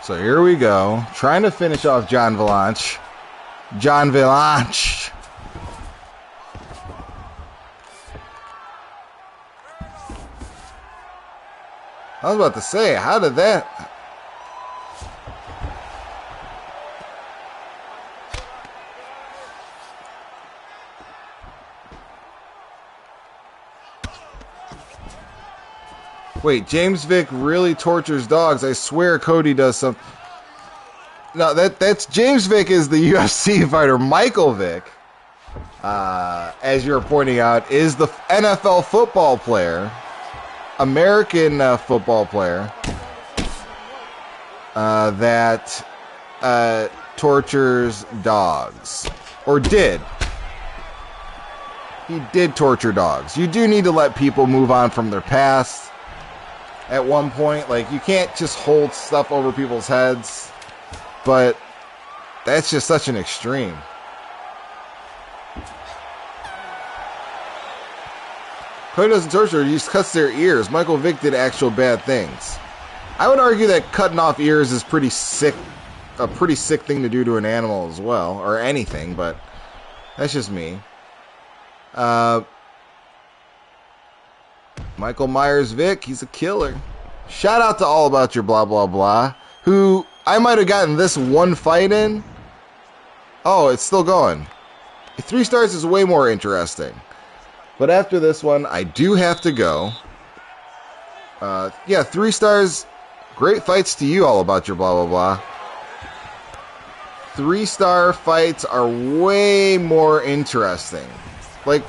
So here we go. Trying to finish off John Valanche. John Valanche. I was about to say, how did that... Wait, James Vick really tortures dogs. I swear Cody does something. No, that's James Vick is the UFC fighter. Michael Vick, as you're pointing out, is the NFL football player, American football player, that tortures dogs. Or did. He did torture dogs. You do need to let people move on from their past. At one point, like, you can't just hold stuff over people's heads, but that's just such an extreme. Cody doesn't torture, he just cuts their ears. Michael Vick did actual bad things. I would argue that cutting off ears is pretty sick, a pretty sick thing to do to an animal as well, or anything, but that's just me. Michael Myers-Vick, he's a killer. Shout out to All About Your Blah Blah Blah, who I might have gotten this one fight in. Oh, it's still going. 3 stars is way more interesting. But after this one, I do have to go. Yeah, 3 stars. Great fights to you, All About Your Blah Blah Blah. 3-star fights are way more interesting. Like,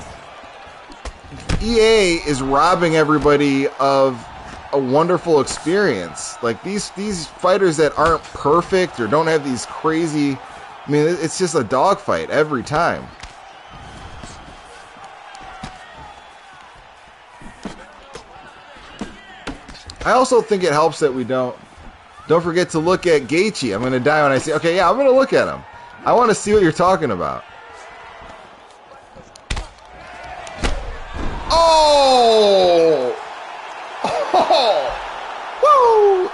EA is robbing everybody of a wonderful experience. Like, these fighters that aren't perfect or don't have these crazy... I mean, it's just a dogfight every time. I also think it helps that we don't forget to look at Gaethje. I'm going to die when I see... Okay, yeah, I'm going to look at him. I want to see what you're talking about. Oh! Oh! Woo!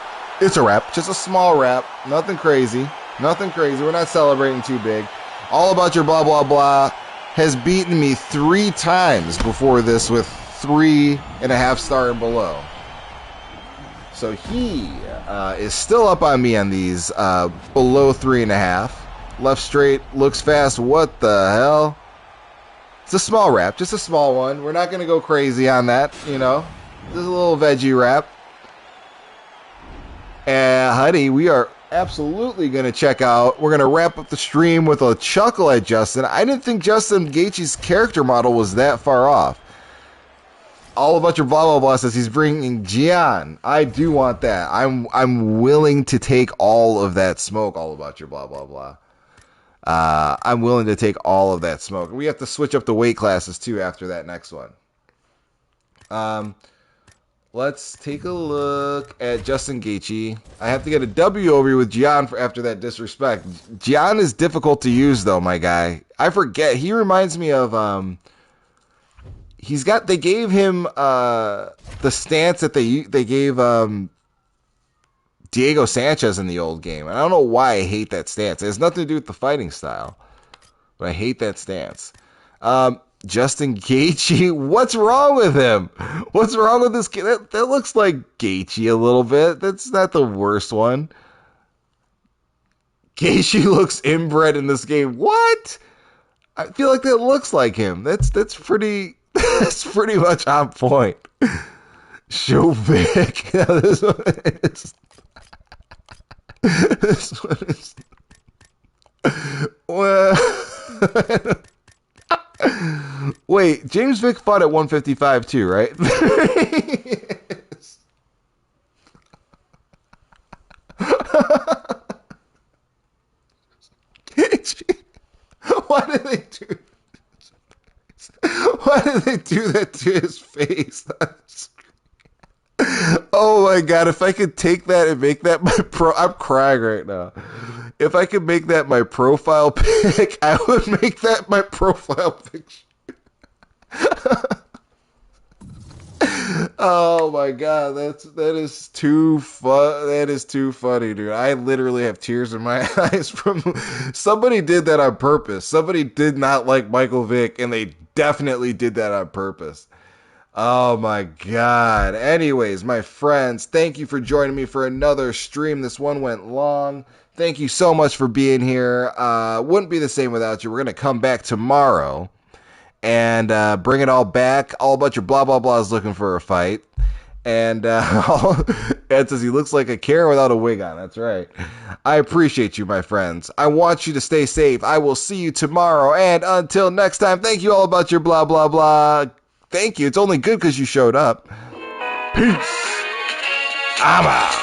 It's a wrap. Just a small wrap. Nothing crazy. Nothing crazy. We're not celebrating too big. All About Your Blah Blah Blah has beaten me 3 times before this with 3.5 star and below. So he is still up on me on these below 3.5. Left straight, looks fast. What the hell? It's a small wrap, just a small one. We're not going to go crazy on that, you know. Just a little veggie wrap. And, honey, we are absolutely going to check out. We're going to wrap up the stream with a chuckle at Justin. I didn't think Justin Gaethje's character model was that far off. All About Your Blah Blah Blah says he's bringing Gian. I do want that. I'm willing to take all of that smoke, All About Your Blah Blah Blah. I'm willing to take all of that smoke. We have to switch up the weight classes too after that next one. Let's take a look at Justin Gaethje. I have to get a W over here with Gian for after that disrespect. Gian is difficult to use though, my guy. I forget. He reminds me of they gave him the stance that they gave Diego Sanchez in the old game. And I don't know why I hate that stance. It has nothing to do with the fighting style. But I hate that stance. Justin Gaethje, what's wrong with him? What's wrong with this kid? That looks like Gaethje a little bit. That's not the worst one. Gaethje looks inbred in this game. What? I feel like that looks like him. That's pretty that's pretty much on point. Show Vic. This one is this one is well. Wait, James Vick fought at 155 too, right? Why did they do this? Why Why did they do that to his face? Oh my god, if I could take that and make that my I'm crying right now. If I could make that my profile pic, I would make that my profile picture. Oh my god, that is too fun. That is too funny, dude. I literally have tears in my eyes from somebody did that on purpose. Somebody did not like Michael Vick, and they definitely did that on purpose. Oh my god. Anyways, my friends, thank you for joining me for another stream. This one went long. Thank you so much for being here. Wouldn't be the same without you. We're gonna come back tomorrow and bring it all back. All bunch of blah blah blahs looking for a fight. And Ed says he looks like a Karen without a wig on. That's right. I appreciate you, my friends. I want you to stay safe. I will see you tomorrow. And until next time, thank you all about your blah blah blah. Thank you. It's only good because you showed up. Peace. I'm out.